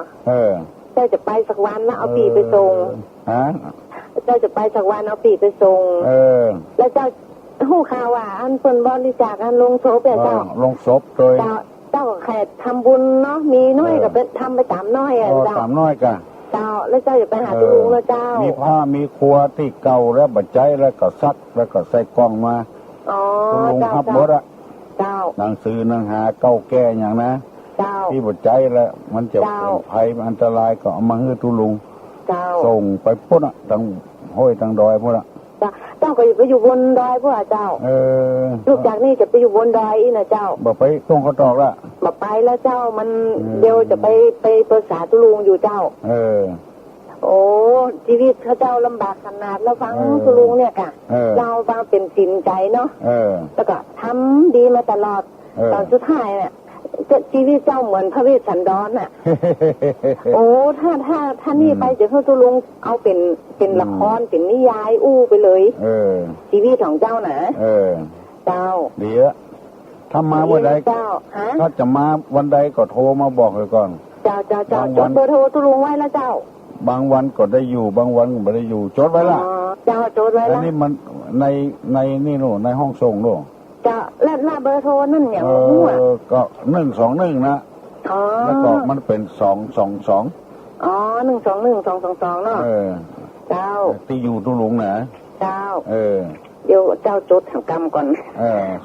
เจ้าจะไปสักวันแล้วเอาปีไปส่งเจ้าจะไปสักวันเอาปีไปส่งแล้วเจ้าหู้ข่าวว่าอันเปิ่นบริจาคอันลงศพเจ้าลงศพโดยเจ้าแค่ทำบุญเนาะมีน้อยกับเป็นทำไป3น้อยอ่ะเจ้า3น้อยกันเจ้าแล้วเจ้าอย่าไปหาตุลุงแล้วเจ้ามีผ้ามีครัวที่เก่าแล้วบัดใจแล้วก็ซักแล้วก็ใส่กล่องมาตุลุงทับหมดอะเจ้าหนังสือหนังหาเก่าแก่อย่างนะเจ้าที่บัดใจแล้วมันจะเป็นภัยอันตรายก็เอามาให้ตุลุงเจ้าส่งไปพุ่นอะตั้งห้อยตั้งดอยพุ่นอะเจ้าก็ไปอยู่บนดอยพวกเจ้าลูกจากนี่จะไปอยู่บนดอยอีนะเจ้าบอกไปตรงเขาตอกละบอกไปแล้วเจ้ามันเดี๋ยวจะไปปรึกษาตุลุงอยู่เจ้าโอ้ชีวิตเขาเจ้าลำบากขนาดแล้วฟังตุลุงเนี่ยค่ะเจ้าบางเป็นสินใจเนาะแล้วก็ทำดีมาตลอดตอนสุดท้ายเนี่ยชีวิตเจ้าเหมือนพระเวสสันดรน่ะโอ้ถ้านี่ไปจะให้ตุลุงเอาเป็นละครเป็นนิยายอู้ไปเลยชีวิตของเจ้านะเจ้าดีละถ้ามาวันใดถ้าจะมาวันใดก็โทรมาบอกเลยก่อนเจ้าจดเบอร์โทรตุลุงไว้แล้วเจ้าบางวันก็ได้อยู่บางวันก็ไม่ได้อยู่จดไว้ละเจ้าจดไว้ละนี่มันในนี่โน่ในห้องส่งโน่จะแล้วเบอร์โทรนั่นอย่างหัวก็121นะแล้วก็มันเป็น222121 222เนาะเจ้าที่อยู่ตุลุงนะเจ้าเดี๋ยวเจ้าจดทำกรรมก่อน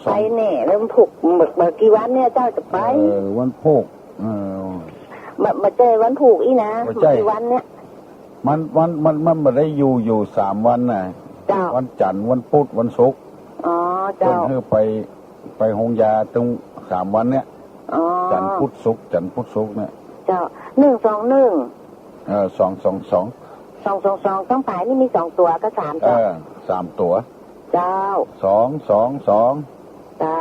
ไปแน่แล้วมันผูกเมื่อกี่วันเนี่ยเจ้าจะไปวันผูกมาเจอวันผูกอีนะกี่วันเนี่ยมันไม่ได้อยู่3วันน่ะวันจันทร์วันพุธวันศุกร์เจ้าเพื่อไปหงยาตรง3วันเนี่ยจันทร์พุธศุกร์เนี่ยเจ้า121 222ต้องฝ่ายนี่มี2ตัวก็3ตัว3ตัวเจ้า222เจ้า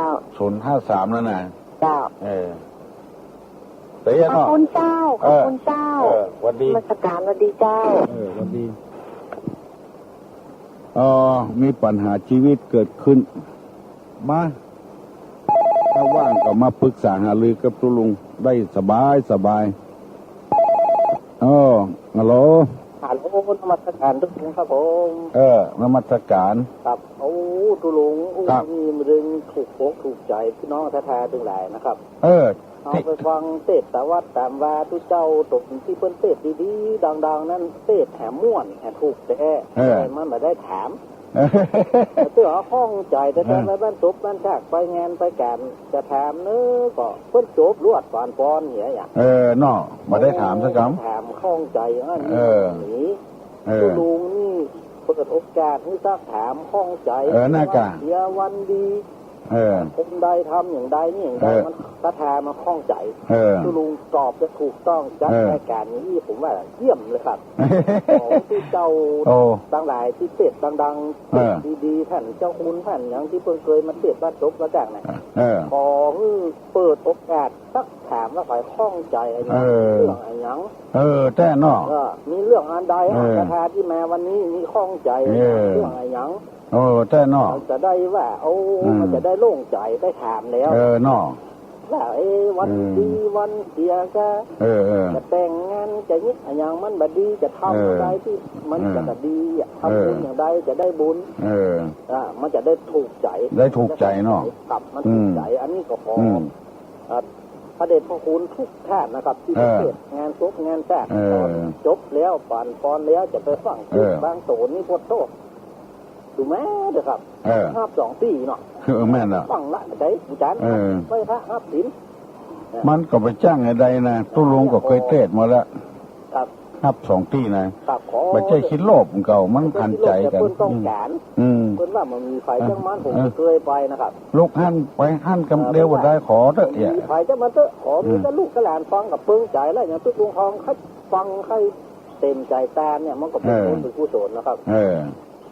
053นั่นน่ะเจ้าขอบคุณเจ้าขอบคุณเจ้าสวัสดีมาสการสวัสดีเจ้าสวัสดีมีปัญหาชีวิตเกิดขึ้นมาถ้าว่างก็มาปรึกษาหารือกับตุลุงได้สบายฮัลโหลนมัสการตุลุงครับผมนมัสการครับตุลุงมีเรื่องถูกโป๊กถูกใจพี่น้องแท้ๆทั้งหลายนะครับเอาไปฟังเทศวัดตามว่าทุเจ้าตกที่เพิ่นเทศดีๆดังๆนั่นเทศแถมม่วนแถมถูกแต่มันไม่ได้ถามเตื้อห้องใจแต่ไปบ้านจบบ้านชากไปงานไปแก่จะถามเนื้อก็เพิ่นจบรวดปอนเหี้ยอย่างนอมาได้ถามสักคำถามห้องใจอันนี้ตุลุงนี่เปิดโอกาสให้ซักถามห้องใจน่ากะเดี๋ยววันดีคนใดทำอย่างใดนี่อย่างใดมันกระแทมาคล้องใจตุลุงตอบจะถูกต้องจัดรายการนี้ผมว่าเยี่ยมเลยครับของที่เจ้าต่างหลายที่เทศดังๆดีๆท่านเจ้าคุณท่านอย่างที่เพิ่งเคยมาเทศบ้านจบมาจากไหนขอเปิดโอกาสสักถามว่าฝ่ายคล้องใจอะไรเรื่องอะไรยังแต่นอกมีเรื่องอันใดกระแทที่มาวันนี้มีคล้องใจเรื่องอะไรยังแต่นอจะได้ว่ามันจะได้โล่งใจได้ถามแล้วนอว่าวันดีวันเสียก็จะแต่งงานจะยิ่งอย่างมันบดีจะทำอะไรที่มันจะดีทำบุญอย่างใดจะได้บุญมันจะได้ถูกใจเนาะกลับมันถูกใจอันนี้ก็พอ พระเดชพระคุณทุกท่านนะครับที่เทศงานศพงานแท้จบแล้วผ่านฟอนแล้วจะไปฟังบางโสนนี่พดโตดูแม่เด้อครับ5 2 4เนาะแม่นละฟังละใจผู้จานไม่พระ5 ศีลมันก็ไปจ้างไอ้ใดนะตู้ลุงก็เคยเทศมาแล้วครับ2 ที่นะไม่ใช่คิดโลภเก่ามันทันใจกันเพิ่นต้องการเพิ่นว่ามันมีไฟจังมันผมเคยไปนะครับลูกหั่นไปหั่นกำเดียวบ่ได้ขอเถอะมีไฟจังมันเถอะขอมีแต่ลูกกระหลานฟังกับปึ้งใจแล้วอย่างตุ๊กลุงทองคัดฟังใครเต็มใจตามเนี่ยมันก็เป็นบุญเป็นกุศลนะครับ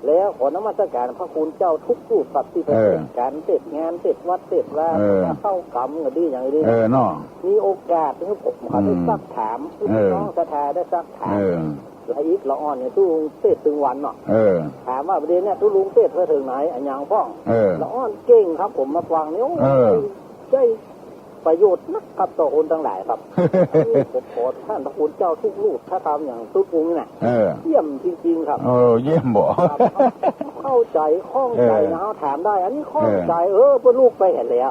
แล้วขอนมัสการพระคุณเจ้าทุกผู้ปฏิบัติการเสร็จงานเสร็จวัดเสร็จว่าเข้ากรรมก็ดีอย่างนี้มีโอกาสที่ผมได้ซักถามพี่น้องสถาได้ซักถามแล้วอีกละอ่อนเนี่ยตู้ลุงเทศถึงวันเนาะถามว่าประเด็นเนี่ยตู้ลุงเทศเพื่อถึงไหนอันยังพ่องละอ่อนเก่งครับผมมาฟังเนี่ยได้ประโยชน์นักกับต่อคนทั้งหลายครับผมขอท่านพระคุณเจ้าทุกรูปถ้าทำอย่างตู้ลุงเนี่ยเยี่ยมจริงๆครับเยี่ยมบ่เข้าใจคล่องใจนะเขาถามได้อันนี้คล่องใจเพื่อลูกไปเห็นแล้ว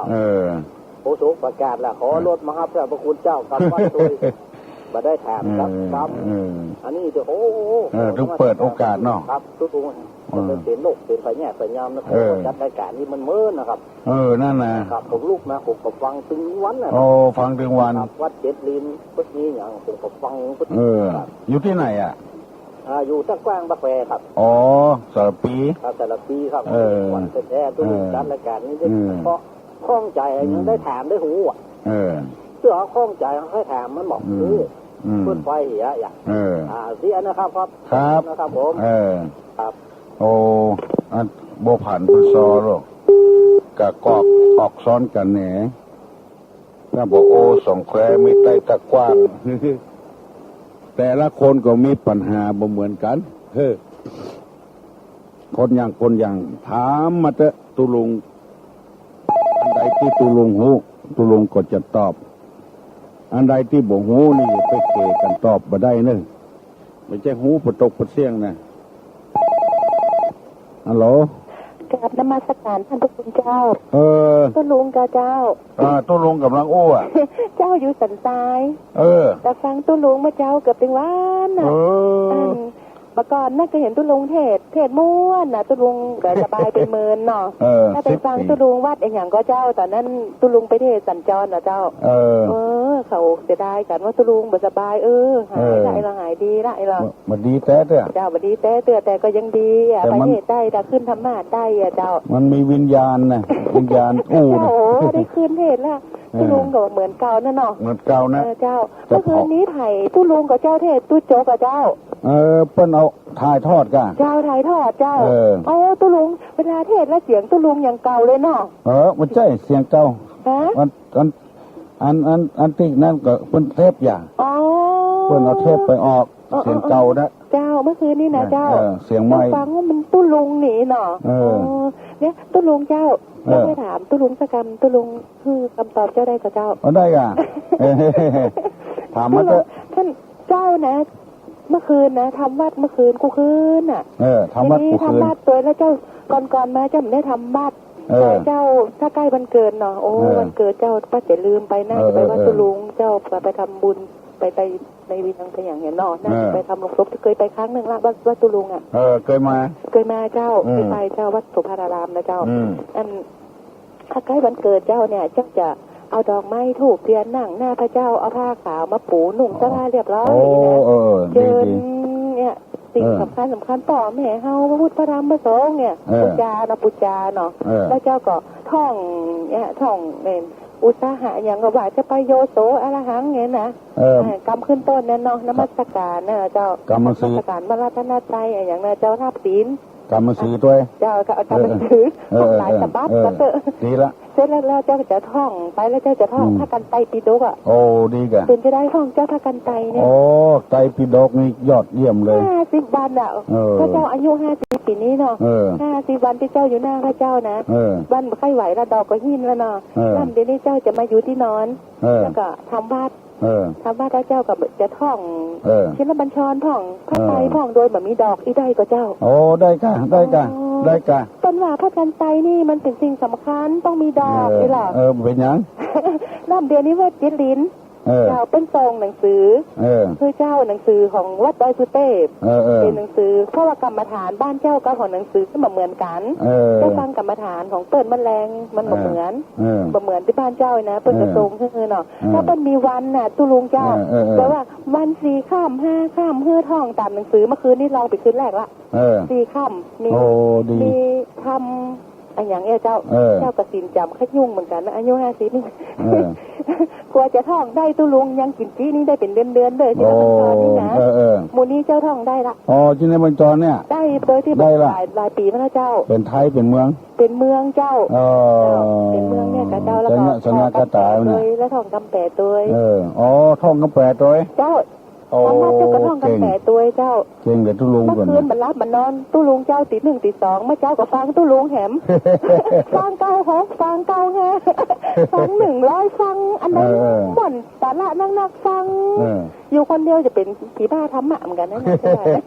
โอ้โหประกาศละขอรถมาครับพระคุณเจ้ากับวัดตัวมาได้ถามครับอันนี้จะต้องเปิดโอกาสเนาะครับทุกคนเป็นโลกเป็นไฟแง่ไฟยามนะครับจัดรายการนี้มันเมินนะครับนั่นนะครับผมลูกมาผมก็ฟังถึงวันนะฟังถึงวันวัดเจ็ดลินพุทธนี้อย่างผมก็ฟังพุทธอยู่ที่ไหนอ่ะอยู่ตั้งกว้างบักแวครับสารปีครับสารปีครับวันแท้ตัวจัดรายการนี้เพราะข้องใจยังได้ถามได้หูอ่ะเสื้อข้องใจให้ถามมันบอกขึ้นไฟเหี้ยอย่างเสียนะครับครับนะครับผมครับอันโบผ่านพุทธอหรอกกะกอกออกซ้อนกันแหนถ้าบอกสองแควมีไตตะกว้างแต่ละคนก็มีปัญหาบ่เหมือนกันคนอย่างถามมาเถอะตุลุงอันใดที่ตุลุงหูตุลุงก็จะตอบอันใดที่บ่หูนี่ไปเกกันตอบบ่ได้เนอะไม่ใช่หูปะตกปะเสียงนะฮัลโหลกราบนมัสการท่านพระคุณเจ้าตัวลุงกับเจ้าตัวลุงกำลังอ่ะเจ้าอยู่สันทรายแต่ฟังตัวลุงเมื่อเจ้าเกือบเป็นวันน่ะเมื่อก่อนน่าจะเห็นตุลุงเทศม้วนน่ะตุลุงแบบสบายเป็นเมินเนาะถ้าไปฟังตุลุงวัดอย่างก็เจ้าตอนนั้นตุลุงไปเทศสัญจรน่ะเจ้าเขาจะได้กันว่าตุลุงแบบสบายหายได้ละหายดีละไอ้ละมันดีแต่เด้อเจ้ามันดีแต่ก็ยังดีไปเทศได้แต่ขึ้นธรรมะได้เจ้ามันมีวิญญาณนะวิญญาณได้ขึ้นเทศแล้วตุลุงก็เหมือนเก่านั่นเนาะเหมือนเก่านะเจ้าเมื่อคืนนี้ไผ่ตุลุงกับเจ้าเทศตุโจกับเจ้าเปิ้นเอาถ่ายทอดกันเจ้าถ่ายทอดเจ้าตุลุงเวลาเทศแล้วเสียงตุลุงอย่างเก่าเลยเนาะมันใช่เสียงเก่าอันที่นั่นก็เปิ้นเทปอย่างเปิ้นเอาเทปไปออกเสียงเก่านะเจ้าเมื่อคืนนี้นะเจ้าเสียงใหม่ฟังว่ามันตุลุงหนีเนาะเนี่ยตุลุงเจ้าแล้วไปถามตุลุงสักคำตุลุงคือคำตอบเจ้าได้กับเจ้าได้อ่ะถามมาเถอะท่านเจ้านะเมื่อคืนนะทำวัดเมื่อคืนกูคืนน่ะทำวัดกูคืนทำวัดตัวแล้วเจ้าก่อนมาเจ้าไม่ได้ทำวัดเจ้าถ้าใกล้วันเกิดเนาะวันเกิดเจ้าป้าจะลืมไปน่าจะไปวัดตุลุงเจ้าไปทำบุญไปในวิธีต่างอย่างเงี้ยเนาะน่าจะไปทำหลวงศพเคยไปครั้งหนึ่งละวัดตุลุงอ่ะเคยมาเจ้าไปเจ้าวัดสุภารามนะเจ้าอันถ้าใกล้วันเกิดเจ้าเนี่ยเจ้าจะเอาดอกไม้ถูกเทียนนั่งหน้าพระเจ้าเอาผ้าขาวมาปูหนุ่มสลาเรียบร้อยนะเจิญเนี่ยสิ่งสำคัญต่อแม่เฮาพระพุทธพระธรรมพระสงฆ์เนี่ยปุจาเนาะแล้วเจ้าก็ท่องเนี่ยท่องเป็นอุตสาหะอย่างก็ว่าจะไปโยโสอรหังเงี้ยนะกำขึ้นต้นเนี่ยเนาะนมัสการนะเจ้ากำมัสการมาราธนาใจอย่างนั้นเจ้าทับศีลกำมัสตัวเจ้าก็กำมัสหลายฉบับก็เถอะดีละเสร็จแล้วเจ้าจะท่องไปแล้วเจ้าจะท่องพระกันไตรปิฎกอ่ะดีกะเป็นจะได้ท่องเจ้าพระกันไตรเนี่ยไตรปิฎกนี่ยอดเยี่ยมเลย50 วันอ่ะพระเจ้าอายุ50 ปีนี้เนาะ50 วันที่เจ้าอยู่หน้าพระเจ้านะวันไข้ไหวแล้วดอกก็หินแล้วเนาะนั่นเดี๋ยวนี้เจ้าจะมาอยู่ที่นอนแล้วก็ทำวัดทำวัดพระเจ้ากับจะท่องชิ้นละบัญชรท่องพระไตรท่องโดยแบบมีดอกอีได้ก็เจ้าได้กะต้นว่าพระกันไตรนี่มันเป็นสิ่งสำคัญต้องมีดอกนี่แหละเป็นยังแล้ว 3 เดือนนี้ว่าเจริญเจ้าเป็นซองหนังสือคือเจ้าหนังสือของวัดดอยสุเทพเป็นหนังสือเพราะว่ากรรมฐานบ้านเจ้ากับของหนังสือก็เหมือนกันเจ้าฟังกรรมฐานของเปิ้ลมันแรงมันเหมือนที่บ้านเจ้านะเปิ้ลกระทรงคือเนาะถ้าเปิ้ลมีวันน่ะตุลุงเจ้าแต่ว่าวัน4 ค่ำ 5 ค่ำเฮือท่องตามหนังสือเมื่อคืนนี้ลองไปคืนแรกละ4 ค่ำมีทำอันอย่างเจ้ากสินจำขยุ่งเหมือนกันนะอายุ50นี่กลัวจะท่องได้ตุลุงยังกินจี้นี่ได้เป็นเดือนเลยที่เราตอนนี้นะมูนี่เจ้าท่องได้ละที่ในบรรจรเนี่ยได้โดยที่หลายปีมาแล้วเจ้าเป็นไทยเป็นเมืองเจ้าเป็นเมืองเนี่ยกับเจ้าแล้วก็สนากระต่ายเลยแล้วท่องกำแปะตัวท่องกำแปะตัวเจ้าทำมาเจ้ากระท่องกำแปะตัวเจ้าเก่งแต่ตุลุงก่อนเมื่อคืนมันรับมันนอนตุลุงเจ้าตี 1 ตี 2เมื่อเจ้าก็ฟังตุลุงแหมฟัง96ฟัง95ฟัง100ฟังอันนั้นบ่นสาระนักฟังอยู่คนเดียวจะเป็นผีบ้าธรรมะเหมือนกันนะ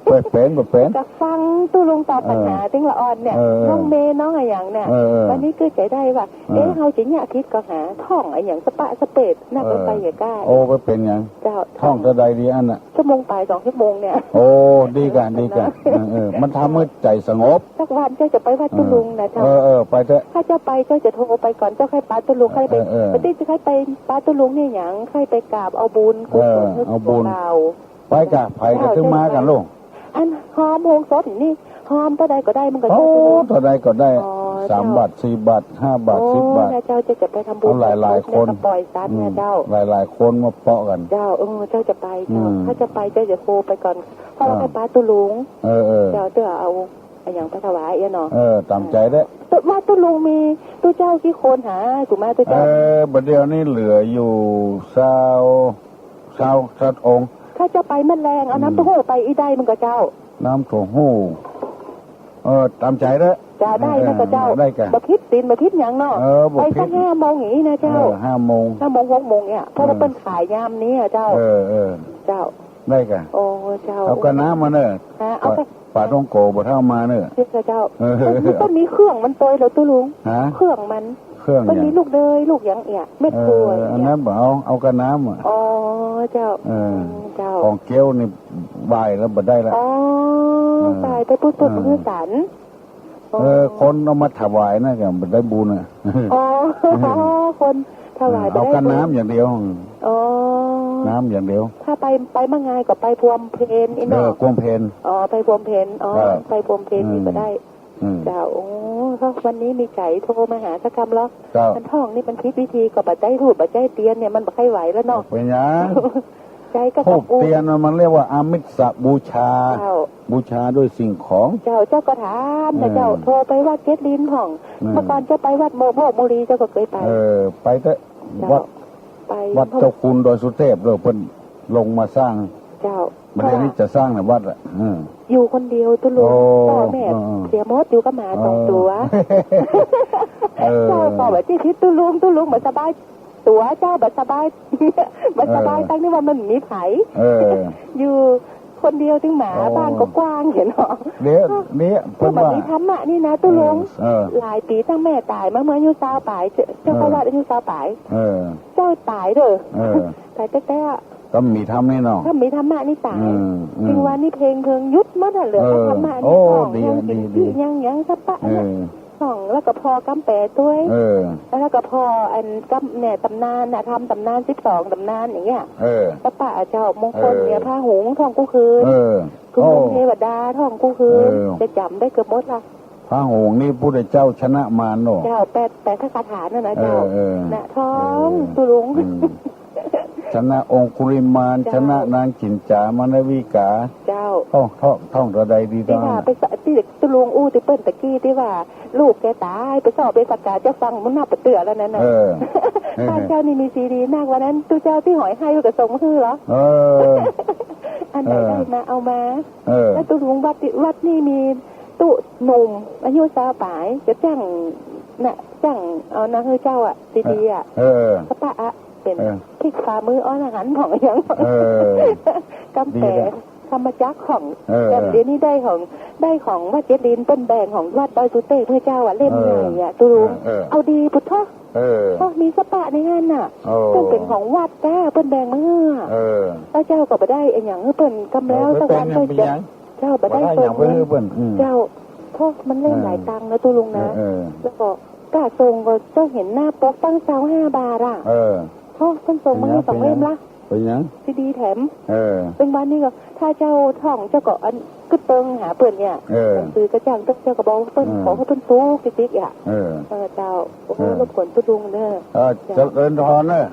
เปิดเป็นก็ฟังตุลุงตอบปัญหาติ้งละอ่อนเนี่ยน้องเมย์น้องอะไรอย่างเนี่ยวันนี้ก็ใจได้ว่าเฮาจะเนี่ยคิดก็หาท่องอะไรอย่างสปะสเปดน่าไปอย่าก้าไปเป็นอย่างท่องจะได้ดีอันน่ะชั่วโมงไป2 ชั่วโมงเนี่ยดีกันมันทำให้ใจสงบสักวันเจ้าจะไปวัดตุลุงนะเจ้าไปเถอะถ้าเจ้าไปเจ้าจะโทรไปก่อนเจ้าใครปาตุลุงใครไปปฏิจะใครไปปาตุลุงเนี่ยอย่างใครไปกราบเอาบุญกุศลเอาบุญไปกับไผ่ก็ถึงมากันลูกอันหอมโฮงสดนี่หอมตัวใดก็ได้มันก็ตัวใดก็ได้3 บาท 4 บาท 5 บาท 10 บาทเจ้าจะไปทำบุญหลายคนปล่อยซัดเนี่ยเจ้าหลายคนมาเปาะกันเจ้าเจ้าจะไปถ้าจะไปเจ้าจะโทรไปก่อนเพราะว่าไปปาตุลุงเจ้าเอาอย่างพระถวายเนาะตามใจได้ว่าตุลุงมีตู้เจ้ากี่คนหาถูกไหมตู้เจ้าบัดเดียวนี้เหลืออยู่20องค์ถ้าจะไปมันแรงเอาน้ำเต้าหู้ไปอีได้มันก็เจ้าน้ำเต้าหู้ตามใจได้จะได้นะก็เจ้าบ่คิดตีนบ่คิดอย่างเนาะไปสัก5 โมงอย่างนี้นะเจ้า5 โมง6 โมงเนี่ยเพราะว่าเป็นขายยามนี้เจ้าเจ้าได้กันเจ้าเอากระน้ำมาเนอะเอาไปปลาต้องโกบ่เท่ามาเนอะเจ้าต้นนี้เครื่องมันโตยแล้วตู้ลุงเครื่องมันมีลูกเลยลูกอย่างเม็ดป่วยอันนั้นเอากระน้ำเจ้าของเกี้ยวนี่ใบแล้วบ่ได้ละใบไปพุทธพุทธสันคนเอามาถวายนะกันบ่ได้บุญอ่ะคนถวายเอากระน้ำอย่างเดียวน้ำอย่างเดียวถ้าไปเมื่อไงก็ไปพวมเพนอีเนาะพวมเพนไปพวมเพนไปพวมเพนนี่ก็ได้เจ้าวันนี้มีใจโทรมาหาสักคำแล้วมันท่องนี่มันคิดวิธีกับปัจจัยถูกปัจจัยเตียนเนี่ยมันบ่ค่อยไหวแล้วเนาะเป็นยังใจก็ต้องเตียนมันเรียกว่าอามิสบูชาบูชาด้วยสิ่งของเจ้าก็ถามนะเจ้าโทรไปวัดเกตลินห้องเมื่อก่อนจะไปวัดโมโมรีเจ้าก็เคยไปไปเถอะวัดเจ้าคุณโดยสุเทพเลยเพิ่นลงมาสร้างเจ้าประเดี๋ยวนี้จะสร้างในวัดอ่ะอยู่คนเดียวตุลุงพ่อแม่เสียมดอยู่กับหมา2 ตัวเจ้าบอกว่าที่ทิศตุลุงเหมือนสบายตัวเจ้าแบบสบายตั้งนี่ว่ามันมีไผอยู่คนเดียวถึงหมาบ้านก็กว้างเห็นหรอเนี่ยพวกแบบนี้ธรรมะนี่นะตุลุงหลายปีตั้งแม่ตายมาเมื่ออายุ20 ปลายเจ้าพระวัดอายุ20 ปลายเจ้าตายเด้อตายแต่ก็มีธรรมแน่นอนถ้ามีธรรมะนี่ตายจริงวันนี้เพลงยุดมัดเหลือธรรมะนี่ของยังกินที่ยังสปะของแล้วก็พอกำแปะด้วยแล้วก็พออันกำเนี่ยตำนานทำตำนาน12 ตำนานอย่างเงี้ยสปะเจ้ามงคลเนี่ยผ้าหุงทองกู้คืนคือเทวดาทองกู้คืนจะจำได้เกือบหมดละพระหงส์นี่พุทธเจ้าชนะมารเนาะเจ้าแปดคาถานั่นนะเจ้านะทองตุลุงชนะองคุริมานชนะนางจินจามานวิกาเจ้าท่องระใดดีตอนที่ว่าไปที่ตุลุงที่เปิ้นตะกี้ที่ว่าลูกแกตายไปสอบไปประกาศจะฟังมันน่าประเตือแล้วนั่นน่ะท่านเจ้านี่มีซีดีนักวันนั้นตู้เจ้าที่หอยให้ลูกกระสงคือเหรออันไหนได้มาเอามาแล้วตุลุงวัดนี่มีตุหนุ่มอายุ20 ปลายจะจ้างเอานางเจ้าอ่ะซีดีอ่ะพระปะเป็นพลิกฝ่ามืออ้อนอาหารของอย่างกำแพงธรรมจักรของเดี๋ยวนี้ได้ของวัดเจดินต้นแบงของวัดดอยสุเทพเพื่อเจ้าเล่มใหญ่ตุลุงเอาดีพุทธ ก็มีสปะในงานน่ะเพิ่นเป็นของวัดแก้เพิ่นแบ่งมาเงือแล้วเจ้าก็บ่ได้ไอ้หยังเพิ่นกำแล้วสักวันเพิ่นจะเจ้าบ่ได้เพิ่นเจ้าเพราะมันเล่นหลายตังค์นะตัวลุงนะแล้วก็กาส่งก็เจ้าเห็นหน้าปกตั้ง25 บาทอ่ะเพราะเพิ่นส่งมาให้2 เล่มละเป็นยังซีดีแถมเป็นวันนี้ก็ถ้าเจ้าท่องเจ้าก็อันก็เปิงหาเปิ้นเนี่ยซื้อกระจังเจ้าก็บอกเปิ้นขอให้เปิ้นสู้กิ๊กๆอ่ะเจ้าโอ้รบกวนตุลุงเด้อจะเดินทอนเด้อ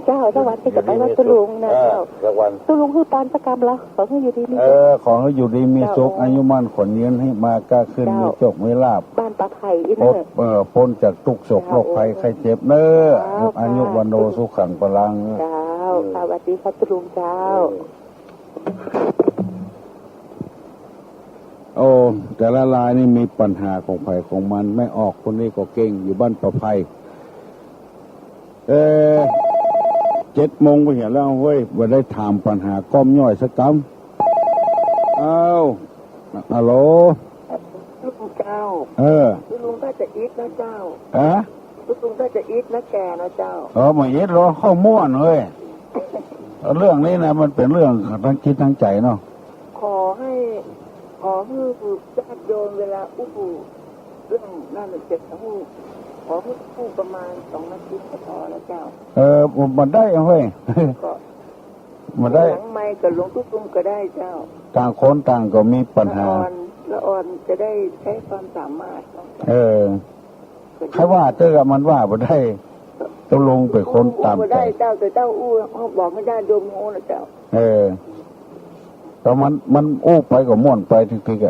เจ้าสักวันที่จะไปวัดตุลุงนะเจ้าสักวันตุลุงคือปานประกรรมละขอให้อยู่ดีมีขอให้อยู่ดีมีสุขอายุมั่นขวัญยืนให้มาก้าขึ้นมีโชคมีลาภบ้านปลาไผ่อีนั่นพ้นจากทุกโศกโรคภัยไข้เจ็บเด้ออายุวันโนสุขังพลังเจ้าสวัสดีครับตุลุงเจ้าโอ้แต่ละรายนี่มีปัญหาของไผ่ของมันไม่ออกคนนี้ก็เก่งอยู่บ้านประไพ7 โมงไปเห็นแล้วเว้ยว่าได้ถามปัญหาก้อมย่อยสักคำฮัลโหลลุงเจ้าลุงก็จะอีทนะเจ้าลุงก็จะอีทนะแกนะเจ้ามาอีทรอข้าวม้วนเว้ยเรื่องนี้นะมันเป็นเรื่องทั้งคิดทั้งใจเนาะขอให้ญาติโยมเวลาเรื่องนั่นเจ็บขอพูดประมาณ2 นาทีก็พอแล้วเจ้ามันได้เว้ยมันได้หลังไมค์กับหลวงทุกลุงก็ได้เจ้าต่างคนต่างก็มีปัญหาละอ่อนจะได้ใช้ความสามารถใครว่าเจ้ามันว่าบ่ได้ต้องลงไปคนตามใจได้เจ้าแต่เจ้าเขาบอกไม่ได้โยมโง่นะเจ้าแต่มันไปก็ม่วนไปทีๆแก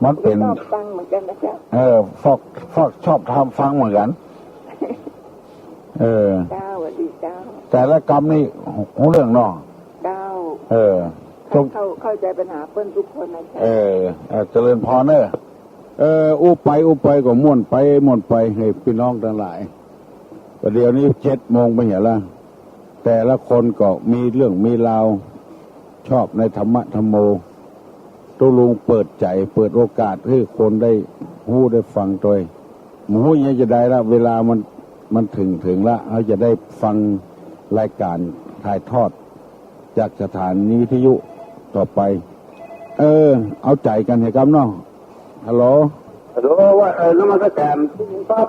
มันเป็นชอบฟังเหมือนกันนะเจ้าฟอกชอบทำฟังเหมือนกันเจ้าสวัสดีเจ้าแต่ละกรรมนี่หูเรื่องเนาะเจ้าเข้าใจปัญหาเปิ้นทุกคนนะเจริญพรเนอะไปก็ม่วนไปให้พี่น้องทั้งหลายประเดี๋ยวนี้7 โมงไปเห็นแล้วแต่ละคนก็มีเรื่องมีราวชอบในธรรมะธรรมโมตุลุงเปิดใจเปิดโอกาสให้คนได้หู้ได้ฟังโดยหมูยังจะได้ละเวลามันถึงละเขาจะได้ฟังรายการถ่ายทอดจากสถานีวิทยุต่อไปเอาใจกันให้กับน้องฮัลโหลว่าน้ำมันก็แถมทุกปั๊บ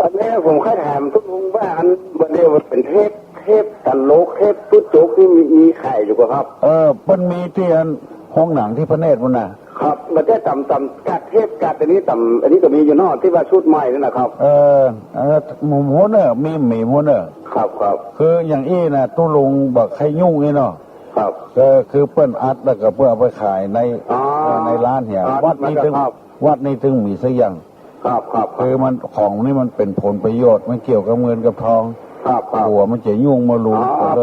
อันนี้ผมแค่ถามทุกลุงว่าอันวันนี้มันเป็นเทปตันโลกเทปตุ๊ดโจ๊กที่มีไข่อยู่ครับมันมีที่ห้องหนังที่พระเนตรมันนะครับมันได้ต่ำกัดเทปกัดอันนี้อันนี้ก็มีอยู่นอกที่ว่าชุดใหม่นั่นนะครับหมูเนอร์มีหมีหมูเนอร์ครับคืออย่างอี้นะตู้ลุงบอกใครยุ่งไอ้เนาะครับคือเปิ้นอัดแล้วก็เพื่อเอาไปขายในร้านเหี่ยวัดนี้ถึงมีสักอย่างครับคือมันของนี่มันเป็นผลประโยชน์มันเกี่ยวกับเงินกับทองหัวมันจะยุ่งมาลู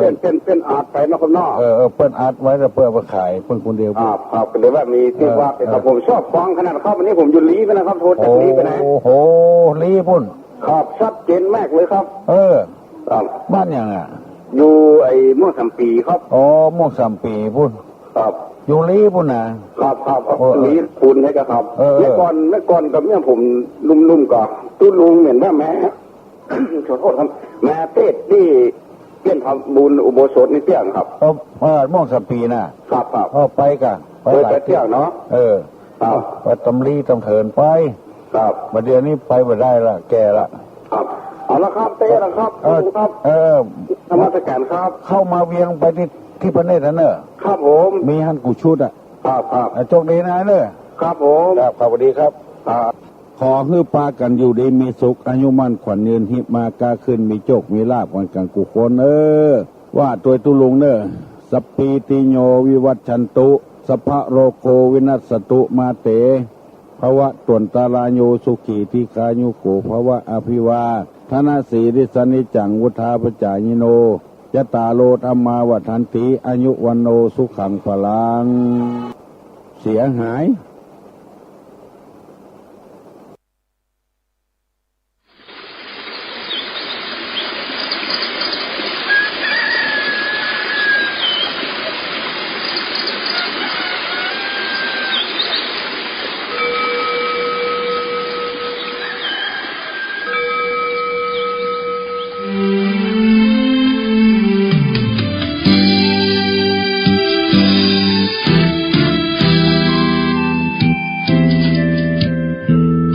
เป็นอาร์ตไปนอกนอกเปิ้นอาร์ตไว้แล้วเพื่อไปขายเปิ้นคนเดียวครับเลยว่ามีที่ว่าเป็นผมชอบฟังขนาดเข้าวันนี้ผมอยู่ลีไปนะครับโทรจากลีไปไหนโอ้โหลีพุ่นครับชัดเจนมากเลยครับบ้านยังอยู่ไอ้ม่วงสามปีครับม่วง3 ปีพุ่นครับอยู่ลีพุ่นนะครับลีปูนให้ครับเมื่อก่อนกับเมื่อผมลุ่มๆก่อนตู้ลุงเหมือนว่าแม่ขอโทษครับแม่เทศที่เปี้ยนทำบุญอุโบสถนี่เตี้ยงครับม่วง3 ปีนะครับไปกันไปเที่ยวเนาะไปตำลีตำเถินไปครับมาเดี๋ยวนี้ไปไม่ได้ละแก่ละครับเอาละครับเต้ละครับครับธรรมสการครับเข้ามาเวียงไปที่พระเนตรนั่นเนอะครับผมมีฮันกูชุดครับโชคดีนะเนอะครับผมครับสวัสดีครับขอให้ปากันอยู่ดีมีสุขอายุมั่นขวัญยืนหิมากาขึ้นมีโชคมีลาภวันกันกุคนว่าตัวตุลุงสัพปีติโยวิวัชชันตุสัพพะโรโควินัสสตุมาเตภวะตวนตาลาโยสุขีทิคายุโกภวะอภิวาธนาสีริสนิจังวุธาปจายิโนยตาโลธรรมาวัฏันติอายุวันโนสุขังพลังเสียหาย